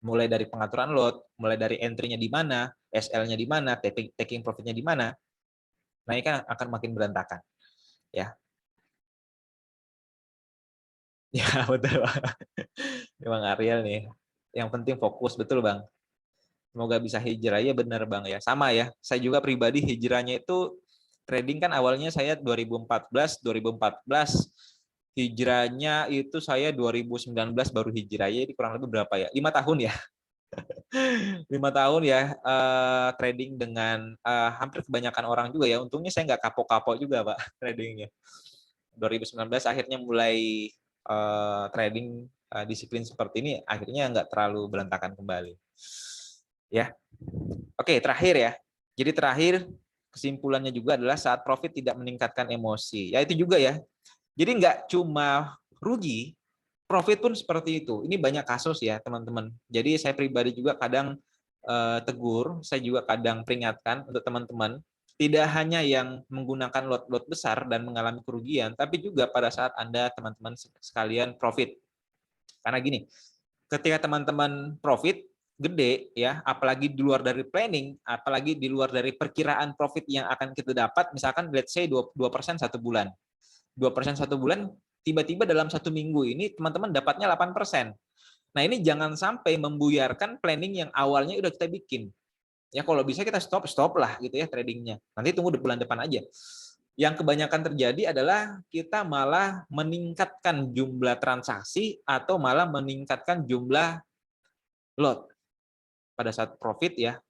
mulai dari pengaturan lot, mulai dari entry-nya di mana, SL-nya di mana, taking profit-nya di mana, nah ini kan akan makin berantakan ya. Ya betul Bang. Memang Ariel nih. Yang penting fokus, betul Bang. Semoga bisa hijrah ya, benar Bang ya. Sama ya. Saya juga pribadi hijrahnya itu trading kan awalnya saya 2014 hijrahnya itu saya 2019 baru hijrah ya, kurang lebih berapa ya? 5 tahun ya. 5 tahun ya trading dengan hampir kebanyakan orang juga ya. Untungnya saya nggak kapok-kapok juga Pak tradingnya. 2019 akhirnya mulai trading disiplin seperti ini, akhirnya nggak terlalu berantakan kembali. Ya, oke terakhir ya. Jadi terakhir kesimpulannya juga adalah saat profit tidak meningkatkan emosi. Ya itu juga ya. Jadi nggak cuma rugi, profit pun seperti itu. Ini banyak kasus ya teman-teman. Jadi saya pribadi juga kadang tegur, saya juga kadang peringatkan untuk teman-teman, tidak hanya yang menggunakan lot-lot besar dan mengalami kerugian, tapi juga pada saat Anda teman-teman sekalian profit. Karena gini, ketika teman-teman profit gede ya, apalagi di luar dari planning, apalagi di luar dari perkiraan profit yang akan kita dapat, misalkan let's say 2% 1 bulan. 2% 1 bulan, tiba-tiba dalam 1 minggu ini teman-teman dapatnya 8%. Nah ini jangan sampai membuyarkan planning yang awalnya udah kita bikin. Ya kalau bisa kita stop lah gitu ya tradingnya. Nanti tunggu di bulan depan aja. Yang kebanyakan terjadi adalah kita malah meningkatkan jumlah transaksi atau malah meningkatkan jumlah lot pada saat profit ya.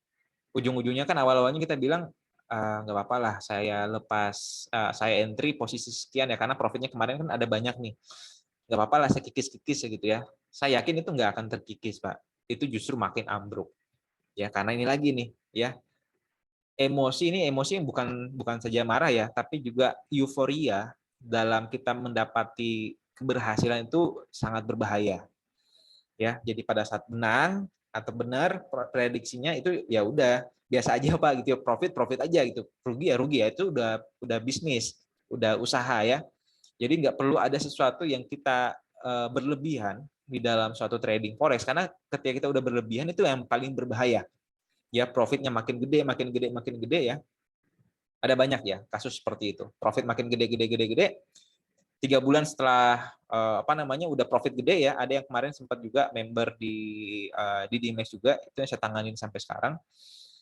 Ujung-ujungnya kan awal-awalnya kita bilang nggak apa-apa lah saya lepas, saya entry posisi sekian ya karena profitnya kemarin kan ada banyak nih. Nggak apa-apa lah saya kikis-kikis gitu ya. Saya yakin itu nggak akan terkikis Pak. Itu justru makin ambruk. Ya karena ini lagi nih ya, emosi ini emosi yang bukan bukan saja marah ya, tapi juga euforia dalam kita mendapati keberhasilan itu sangat berbahaya. Ya, jadi pada saat menang atau benar prediksinya itu ya udah biasa aja Pak gitu ya, profit aja gitu. Rugi ya itu udah bisnis, udah usaha ya. Jadi nggak perlu ada sesuatu yang kita berlebihan di dalam suatu trading forex, karena ketika kita udah berlebihan itu yang paling berbahaya. Ya profitnya makin gede, makin gede ya. Ada banyak ya kasus seperti itu. Profit makin gede, 3 bulan setelah udah profit gede ya. Ada yang kemarin sempat juga member di Dimex juga, itu yang saya tanganin sampai sekarang.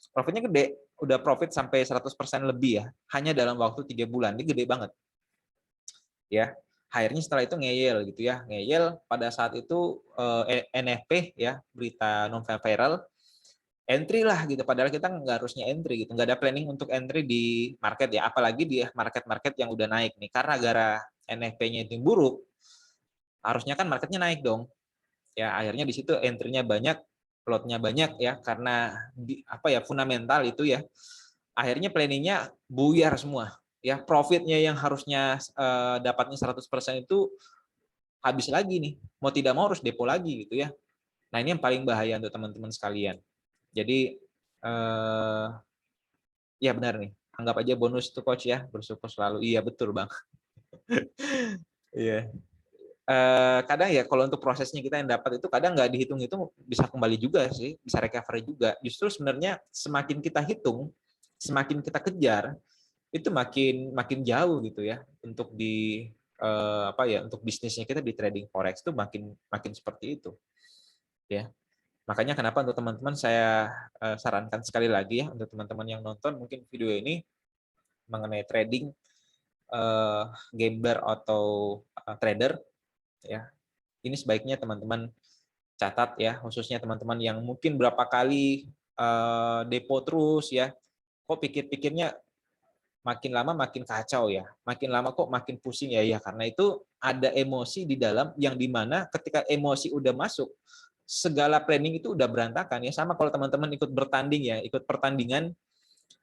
Profitnya gede, udah profit sampai 100% lebih ya, hanya dalam waktu 3 bulan. Ini gede banget. Ya, akhirnya setelah itu ngeyel gitu ya, ngeyel pada saat itu NFP ya, berita non viral, entry lah gitu, padahal kita nggak harusnya entry gitu, nggak ada planning untuk entry di market ya, apalagi di market yang udah naik nih, karena gara NFP-nya itu buruk, harusnya kan marketnya naik dong ya, akhirnya di situ entry-nya banyak, lotnya banyak ya, karena fundamental itu ya, akhirnya planningnya buyar semua ya, profitnya yang harusnya dapatnya 100% itu habis lagi nih, mau tidak mau harus depo lagi gitu ya. Nah ini yang paling bahaya untuk teman-teman sekalian. Jadi ya benar nih, anggap aja bonus itu coach ya, bersyukur selalu. Iya betul Bang. Iya. kadang ya kalau untuk prosesnya kita yang dapat itu kadang nggak dihitung-hitung bisa kembali juga sih, bisa recovery juga. Justru sebenarnya semakin kita hitung, semakin kita kejar, itu makin makin jauh gitu ya untuk di apa ya untuk bisnisnya kita di trading forex itu makin makin seperti itu ya. Makanya kenapa untuk teman-teman saya sarankan sekali lagi ya untuk teman-teman yang nonton mungkin video ini mengenai trading gambler atau trader ya. Ini sebaiknya teman-teman catat ya, khususnya teman-teman yang mungkin berapa kali depo terus ya. Kok pikir-pikirnya makin lama makin kacau ya, makin lama kok makin pusing ya, ya karena itu ada emosi di dalam yang dimana ketika emosi udah masuk, segala planning itu udah berantakan ya. Sama kalau teman-teman ikut bertanding ya, ikut pertandingan,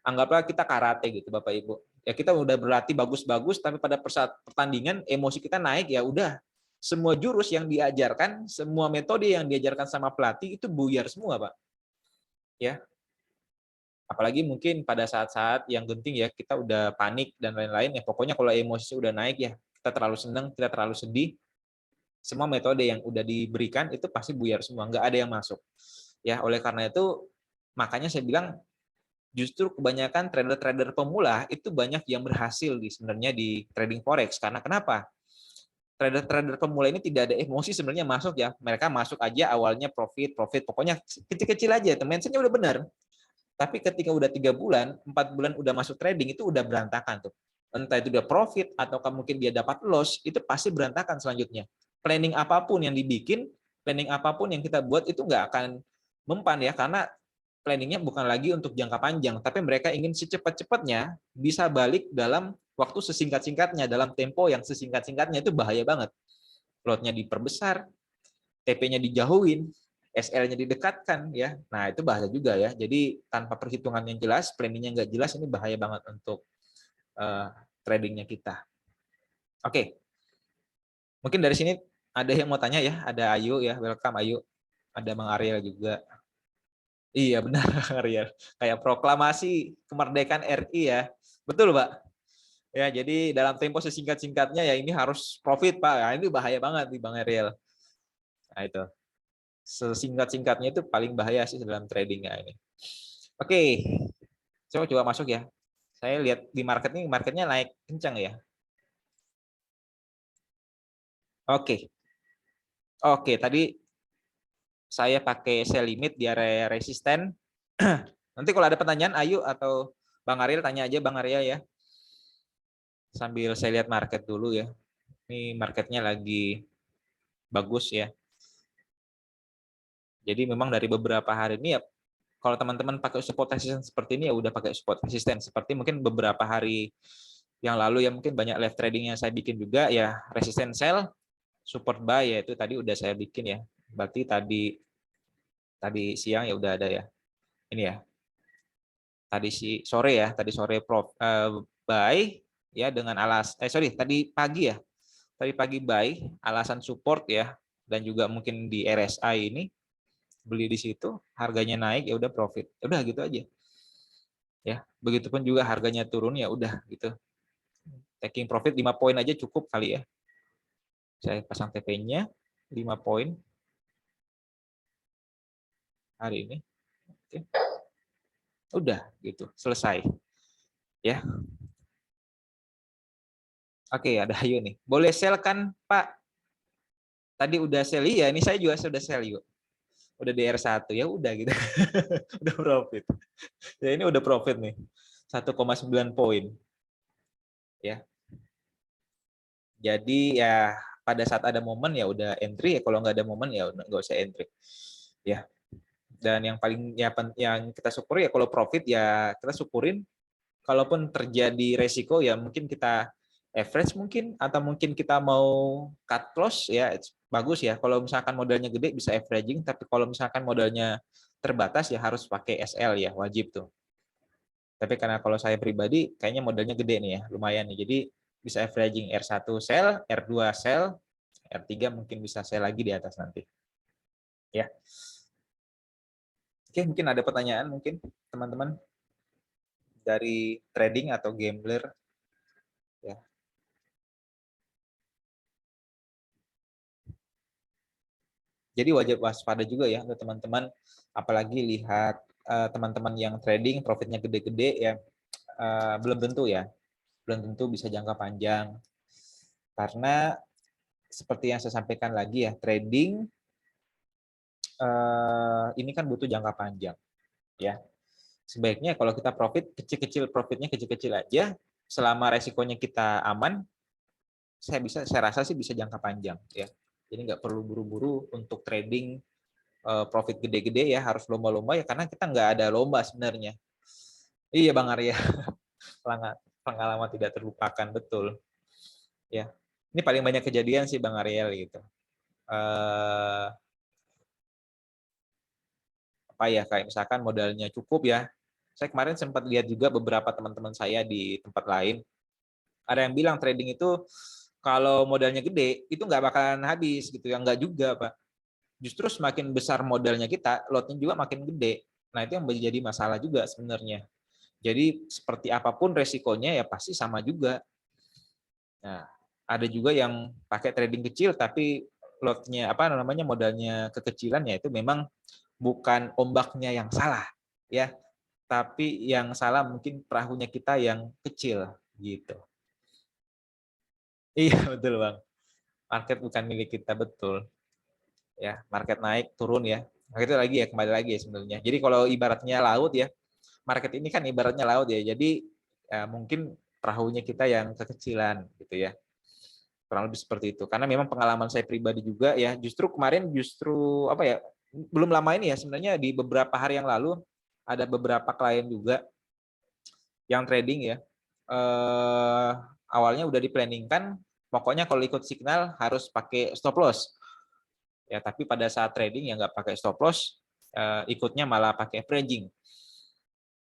anggaplah kita karate gitu Bapak Ibu. Ya kita udah berlatih bagus-bagus, tapi pada saat pertandingan emosi kita naik ya udah. Semua jurus yang diajarkan, semua metode yang diajarkan sama pelatih itu buyar semua Pak. Ya, apalagi mungkin pada saat-saat yang genting ya kita udah panik dan lain-lain ya pokoknya kalau emosi udah naik ya kita terlalu senang kita terlalu sedih semua metode yang udah diberikan itu pasti buyar semua nggak ada yang masuk ya oleh karena itu makanya saya bilang justru kebanyakan trader-trader pemula itu banyak yang berhasil sebenarnya di trading forex karena kenapa trader-trader pemula ini tidak ada emosi sebenarnya masuk ya mereka masuk aja awalnya profit profit pokoknya kecil-kecil aja mindsetnya udah benar. Tapi ketika udah 3 bulan, 4 bulan udah masuk trading itu udah berantakan tuh. Entah itu dia profit atau mungkin dia dapat loss, itu pasti berantakan selanjutnya. Planning apapun yang dibikin, planning apapun yang kita buat itu nggak akan mempan ya karena planningnya bukan lagi untuk jangka panjang, tapi mereka ingin secepat-cepatnya bisa balik dalam waktu sesingkat-singkatnya, dalam tempo yang sesingkat-singkatnya itu bahaya banget. Lotnya diperbesar, TP-nya dijauhin, SL-nya didekatkan ya. Nah, itu bahaya juga ya. Jadi tanpa perhitungan yang jelas, planning-nya nggak jelas ini bahaya banget untuk tradingnya kita. Oke. Mungkin dari sini ada yang mau tanya ya? Ada Ayu ya, welcome Ayu. Ada Bang Ariel juga. Iya benar Bang Ariel. Kayak proklamasi kemerdekaan RI ya. Betul, Pak. Ya, jadi dalam tempo sesingkat-singkatnya ya ini harus profit, Pak. Nah, ini bahaya banget nih Bang Ariel. Nah, itu. Sesingkat-singkatnya itu paling bahaya sih dalam tradingnya ini. Oke, coba masuk ya. Saya lihat di marketnya naik kencang ya. Oke, oke. Tadi saya pakai sell limit di area resisten. Nanti kalau ada pertanyaan, Ayu atau Bang Ariel tanya aja Bang Arya ya. Sambil saya lihat market dulu ya. Ini marketnya lagi bagus ya. Jadi memang dari beberapa hari ini ya kalau teman-teman pakai support resistance seperti ini ya udah pakai support resistance seperti mungkin beberapa hari yang lalu ya mungkin banyak live trading yang saya bikin juga ya resistance sell support buy ya itu tadi udah saya bikin ya berarti tadi tadi siang ya udah ada ya ini ya tadi sore ya tadi sore buy ya dengan sorry tadi pagi buy alasan support ya dan juga mungkin di RSI ini beli di situ harganya naik ya udah profit ya udah gitu aja ya begitupun juga harganya turun ya udah gitu taking profit 5 poin aja cukup kali ya saya pasang TP-nya 5 poin hari ini oke udah gitu selesai ya oke ada Ayu nih boleh sell kan Pak tadi udah sell ya ini saya juga sudah sell yuk udah DR1 ya udah gitu udah profit ya ini udah profit nih 1,9 poin ya jadi ya pada saat ada momen ya udah entry ya kalau nggak ada momen ya nggak usah entry ya dan yang paling ya yang kita syukuri ya kalau profit ya kita syukurin kalaupun terjadi resiko ya mungkin kita average mungkin atau mungkin kita mau cut loss ya bagus ya kalau misalkan modalnya gede bisa averaging tapi kalau misalkan modalnya terbatas ya harus pakai SL ya wajib tuh tapi karena kalau saya pribadi kayaknya modalnya gede nih ya lumayan nih jadi bisa averaging R1 sell R2 sell R3 mungkin bisa sell lagi di atas nanti ya oke mungkin ada pertanyaan mungkin teman-teman dari trading atau gambler ya Jadi wajib waspada juga ya untuk teman-teman, apalagi lihat teman-teman yang trading profitnya gede-gede ya, belum tentu ya, belum tentu bisa jangka panjang. Karena seperti yang saya sampaikan lagi ya, trading ini kan butuh jangka panjang ya. Sebaiknya kalau kita profit kecil-kecil, profitnya kecil-kecil aja, selama resikonya kita aman, saya rasa sih bisa jangka panjang ya. Jadi nggak perlu buru-buru untuk trading profit gede-gede ya, harus lomba-lomba ya, karena kita nggak ada lomba sebenarnya. Iya Bang Arya, pengalaman tidak terlupakan, betul. Ya, ini paling banyak kejadian sih Bang Ariel gitu. Apa ya, kayak misalkan modalnya cukup ya. Saya kemarin sempat lihat juga beberapa teman-teman saya di tempat lain. Ada yang bilang trading itu kalau modalnya gede itu nggak bakalan habis gitu ya, nggak juga Pak. Justru semakin besar modalnya kita, lotnya juga makin gede. Nah itu yang menjadi masalah juga sebenarnya. Jadi seperti apapun resikonya ya pasti sama juga. Nah, ada juga yang pakai trading kecil tapi lotnya apa namanya modalnya kekecilan, ya itu memang bukan ombaknya yang salah ya, tapi yang salah mungkin perahunya kita yang kecil gitu. Iya betul Bang. Market bukan milik kita, betul. Ya, market naik turun ya. Nah, itu lagi ya, kembali lagi ya sebenarnya. Jadi kalau ibaratnya laut ya, market ini kan ibaratnya laut ya. Jadi ya, mungkin perahunya kita yang kekecilan gitu ya. Kurang lebih seperti itu. Karena memang pengalaman saya pribadi juga ya, justru kemarin apa ya, belum lama ini ya sebenarnya, di beberapa hari yang lalu ada beberapa klien juga yang trading ya. Awalnya udah di-planningkan pokoknya kalau ikut signal harus pakai stop loss. Ya, tapi pada saat trading yang nggak pakai stop loss, ikutnya malah pakai averaging.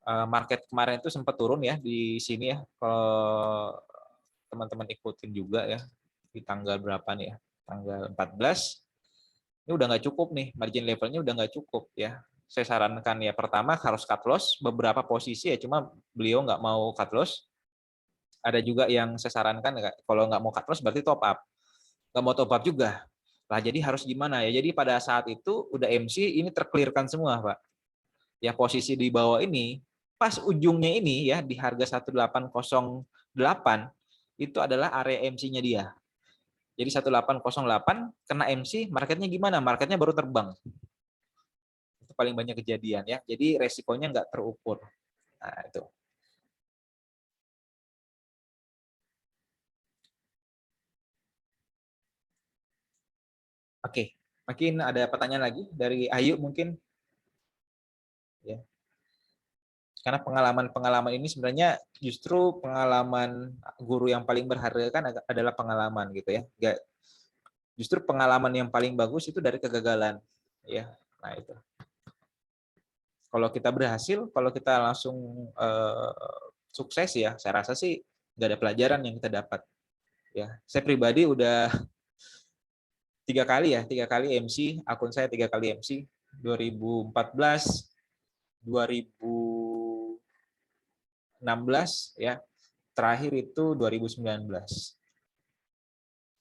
Market kemarin itu sempat turun ya di sini ya. Kalau teman-teman ikutin juga ya, di tanggal berapa nih ya? Tanggal 14. Ini udah nggak cukup nih, margin levelnya udah nggak cukup ya. Saya sarankan ya pertama harus cut loss beberapa posisi ya, cuma beliau nggak mau cut loss. Ada juga yang saya sarankan kalau nggak mau cut loss berarti top up. Nggak mau top up juga. Lah jadi harus gimana ya? Jadi pada saat itu udah MC ini terclearkan semua, Pak. Ya posisi di bawah ini, pas ujungnya ini ya di harga 1808 itu adalah area MC-nya dia. Jadi 1808 kena MC, marketnya gimana? Marketnya baru terbang. Itu paling banyak kejadian ya. Jadi resikonya nggak terukur. Nah, itu. Oke. Mungkin ada pertanyaan lagi dari Ayu mungkin ya. Karena pengalaman-pengalaman ini sebenarnya justru pengalaman guru yang paling berharga kan adalah pengalaman gitu ya. Justru pengalaman yang paling bagus itu dari kegagalan ya. Nah itu. Kalau kita berhasil, kalau kita langsung sukses ya, saya rasa sih nggak ada pelajaran yang kita dapat. Ya, saya pribadi udah 3 kali MC, akun saya 3 kali MC, 2014, 2016 ya, terakhir itu 2019.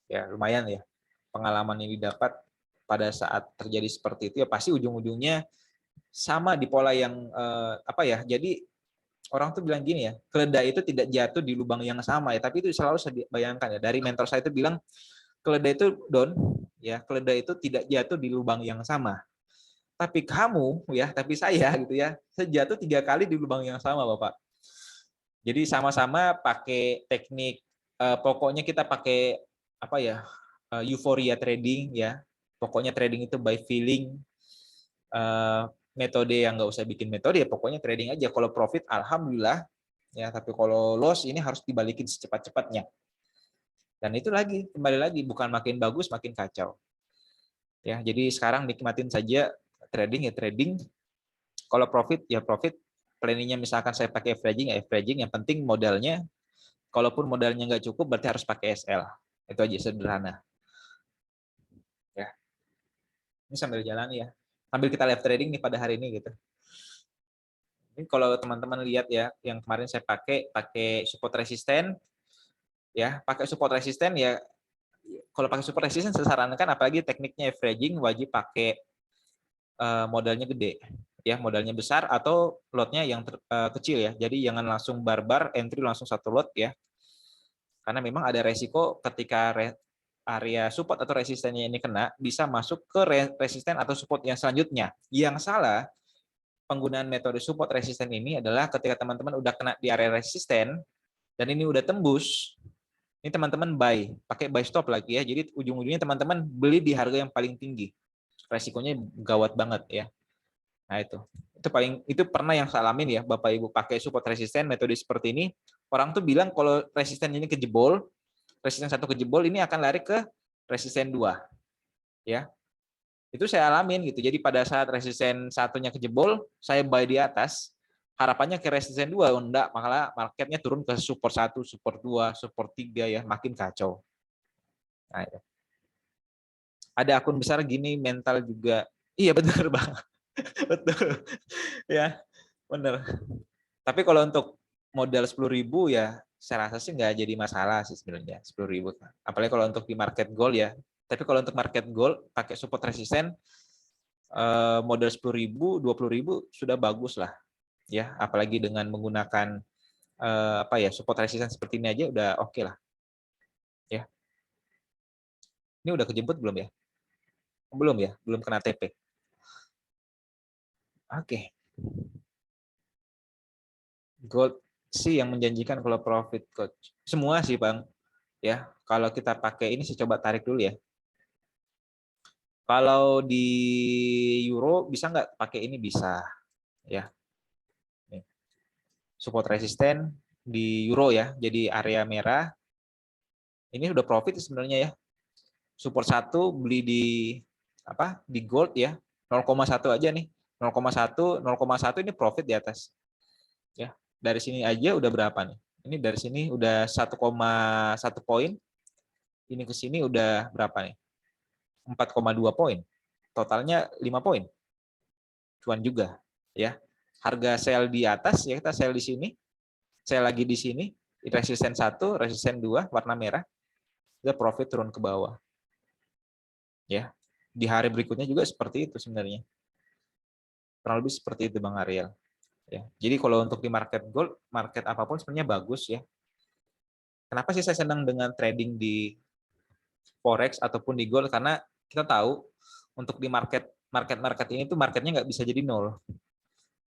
Ya lumayan ya pengalaman yang didapat pada saat terjadi seperti itu ya, pasti ujung-ujungnya sama di pola yang apa ya, jadi orang tuh bilang gini ya, keledai itu tidak jatuh di lubang yang sama ya, tapi itu selalu saya bayangkan ya, dari mentor saya itu bilang keledai itu keledai itu tidak jatuh di lubang yang sama, tapi kamu ya, tapi saya gitu ya, saya jatuh 3 kali di lubang yang sama Bapak. Jadi sama-sama pakai teknik, pokoknya kita pakai apa ya, euforia trading ya, pokoknya trading itu by feeling, metode yang nggak usah bikin metode ya, pokoknya trading aja. Kalau profit alhamdulillah ya, tapi kalau loss ini harus dibalikin secepat-cepatnya. Dan itu lagi kembali lagi, bukan makin bagus makin kacau ya. Jadi sekarang nikmatin saja trading ya trading, kalau profit ya profit, planningnya misalkan saya pakai averaging ya averaging, yang penting modalnya, kalaupun modalnya nggak cukup berarti harus pakai SL. Itu aja, sederhana ya. Ini sambil jalan ya, sambil kita live trading nih pada hari ini gitu. Ini kalau teman-teman lihat ya, yang kemarin saya pakai support resisten ya, pakai support resisten ya, kalau pakai support resistance saya sarankan, apalagi tekniknya averaging, wajib pakai modalnya gede, ya modalnya besar atau lotnya yang kecil ya. Jadi jangan langsung barbar entry langsung satu lot ya, karena memang ada resiko ketika area support atau resistennya ini kena, bisa masuk ke resisten atau support yang selanjutnya. Yang salah penggunaan metode support resisten ini adalah ketika teman-teman udah kena di area resisten dan ini udah tembus, ini teman-teman pakai buy stop lagi ya. Jadi ujung-ujungnya teman-teman beli di harga yang paling tinggi. Resikonya gawat banget ya. Nah, itu pernah yang saya alamin ya, Bapak Ibu pakai support resisten metode seperti ini, orang tuh bilang kalau resisten ini kejebol, resisten 1 kejebol, ini akan lari ke resisten 2 ya. Itu saya alamin gitu. Jadi pada saat resisten satunya kejebol, saya buy di atas, harapannya ke resisten 2, enggak, malah marketnya turun ke support 1, support 2, support 3 ya, makin kacau. Nah, itu. Ada akun besar gini mental juga. Iya benar Bang. Betul. Ya, benar. Tapi kalau untuk modal 10.000 ya saya rasa sih nggak jadi masalah sih sebenarnya 10.000. Apalagi kalau untuk di market gold ya. Tapi kalau untuk market gold pakai support resisten modal 10.000, 20.000 sudah bagus lah ya. Apalagi dengan menggunakan support resisten seperti ini aja udah oke lah ya. Ini udah kejemput belum ya? Belum ya, belum kena TP. Oke. Gold sih yang menjanjikan kalau profit coach. Semua sih Bang. Ya, kalau kita pakai ini saya coba tarik dulu ya. Kalau di euro bisa nggak pakai ini? Bisa ya. Support resisten di euro ya. Jadi area merah. Ini udah profit sebenarnya ya. Support 1 beli di Di gold ya. 0,1 aja nih. 0,1 ini profit di atas. Ya. Dari sini aja udah berapa nih? Ini dari sini udah 1,1 poin. Ini ke sini udah berapa nih? 4,2 poin. Totalnya 5 poin. Cuan juga ya. Harga sell di atas ya, kita sell di sini. Sell lagi di sini, resisten 1, resisten 2 warna merah. Kita profit turun ke bawah. Ya. Di hari berikutnya juga seperti itu sebenarnya. Kurang lebih seperti itu Bang Ariel. Ya. Jadi kalau untuk di market gold, market apapun sebenarnya bagus ya. Kenapa sih saya senang dengan trading di forex ataupun di gold, karena kita tahu untuk di market ini tuh marketnya nggak bisa jadi nol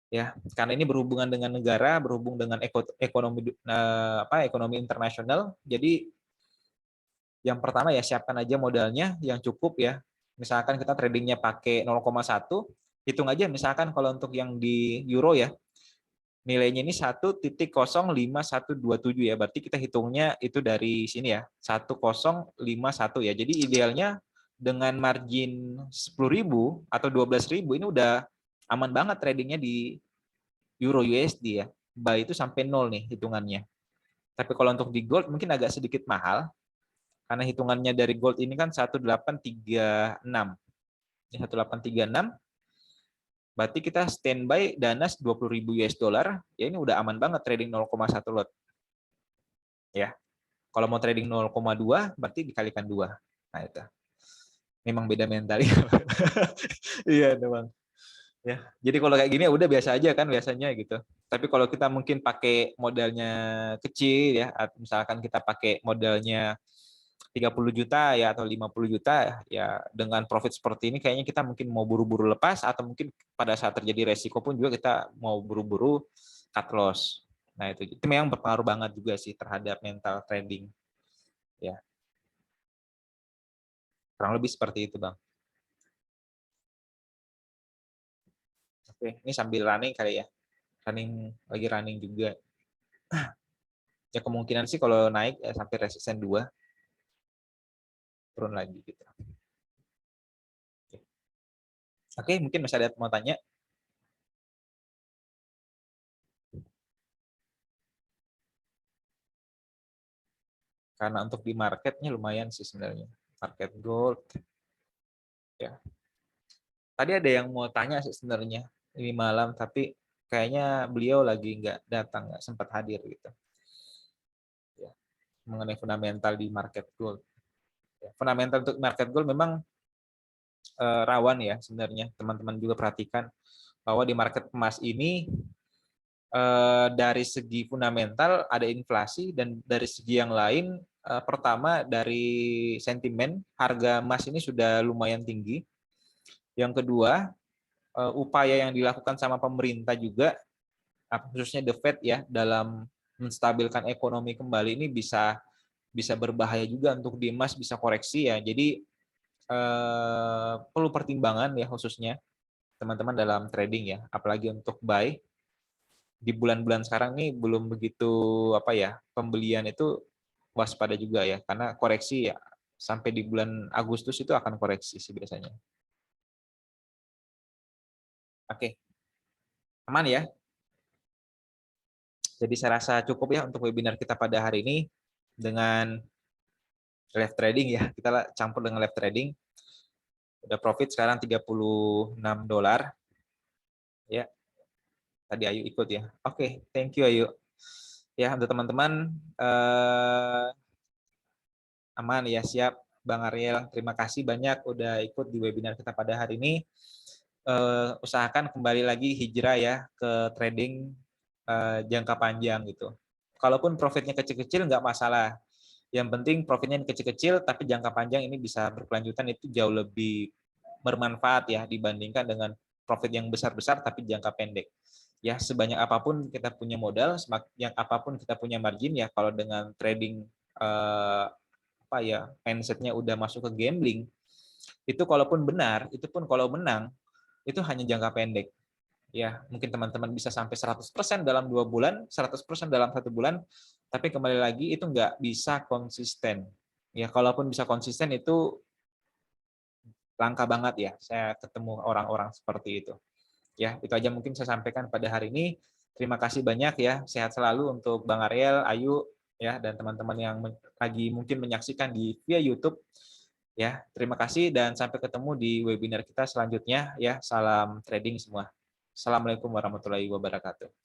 ya, karena ini berhubungan dengan negara, berhubung dengan ekonomi internasional. Jadi yang pertama ya siapkan aja modalnya yang cukup ya. Misalkan kita tradingnya pakai 0,1, hitung aja misalkan kalau untuk yang di euro ya, nilainya ini 1.05127 ya, berarti kita hitungnya itu dari sini ya, 1051 ya. Jadi idealnya dengan margin 10.000 atau 12.000 ini udah aman banget tradingnya di euro USD ya. Buy itu sampai 0 nih hitungannya. Tapi kalau untuk di gold mungkin agak sedikit mahal, karena hitungannya dari gold ini kan 1836. Ini 1836. Berarti kita standby dana 20.000 US dollar, ya ini udah aman banget trading 0,1 lot. Ya. Kalau mau trading 0,2 berarti dikalikan 2. Nah, itu. Memang beda mental. Iya, Bang. Ya. Jadi kalau kayak gini udah biasa aja kan biasanya gitu. Tapi kalau kita mungkin pakai modalnya kecil ya, misalkan kita pakai modalnya 30 juta ya atau 50 juta ya, dengan profit seperti ini kayaknya kita mungkin mau buru-buru lepas, atau mungkin pada saat terjadi resiko pun juga kita mau buru-buru cut loss. Nah, itu memang berpengaruh banget juga sih terhadap mental trading ya. Kurang lebih seperti itu, Bang. Oke, ini sambil running kali ya. Lagi running juga. Ya kemungkinan sih kalau naik ya sampai resisten 2, turun lagi gitu. Oke, mungkin masih ada mau tanya. Karena untuk di marketnya lumayan sih sebenarnya. Market gold. Ya. Tadi ada yang mau tanya sih sebenarnya ini malam, tapi kayaknya beliau lagi nggak datang, nggak sempat hadir gitu. Ya. Mengenai fundamental di market gold. Fundamental untuk market goal memang rawan ya sebenarnya. Teman-teman juga perhatikan bahwa di market emas ini dari segi fundamental ada inflasi, dan dari segi yang lain pertama dari sentimen harga emas ini sudah lumayan tinggi. Yang kedua, upaya yang dilakukan sama pemerintah juga, khususnya The Fed ya, dalam menstabilkan ekonomi kembali ini bisa berbahaya juga untuk di emas, bisa koreksi ya. Jadi perlu pertimbangan ya khususnya teman-teman dalam trading ya, apalagi untuk buy di bulan-bulan sekarang nih belum begitu pembelian itu waspada juga ya, karena koreksi ya sampai di bulan Agustus itu akan koreksi sih biasanya. Oke, aman ya. Jadi saya rasa cukup ya untuk webinar kita pada hari ini dengan live trading ya. Kita campur dengan live trading. Udah profit sekarang $36 ya. Tadi Ayu ikut ya. Oke, thank you Ayu. Ya, untuk teman-teman aman ya, siap. Bang Ariel, terima kasih banyak udah ikut di webinar kita pada hari ini. Usahakan kembali lagi hijrah ya ke trading jangka panjang gitu. Kalaupun profitnya kecil-kecil nggak masalah. Yang penting profitnya kecil-kecil tapi jangka panjang ini bisa berkelanjutan, itu jauh lebih bermanfaat ya dibandingkan dengan profit yang besar-besar tapi jangka pendek. Ya, sebanyak apapun kita punya modal, semakin apapun kita punya margin ya, kalau dengan trading mindsetnya udah masuk ke gambling, itu kalaupun benar, itu pun kalau menang itu hanya jangka pendek. Ya, mungkin teman-teman bisa sampai 100% dalam 2 bulan, 100% dalam 1 bulan, tapi kembali lagi itu nggak bisa konsisten. Ya, kalaupun bisa konsisten itu langka banget ya, saya ketemu orang-orang seperti itu. Ya, itu aja mungkin saya sampaikan pada hari ini. Terima kasih banyak ya, sehat selalu untuk Bang Ariel, Ayu, ya, dan teman-teman yang lagi mungkin menyaksikan di via YouTube. Ya, terima kasih dan sampai ketemu di webinar kita selanjutnya ya. Salam trading semua. Assalamualaikum warahmatullahi wabarakatuh.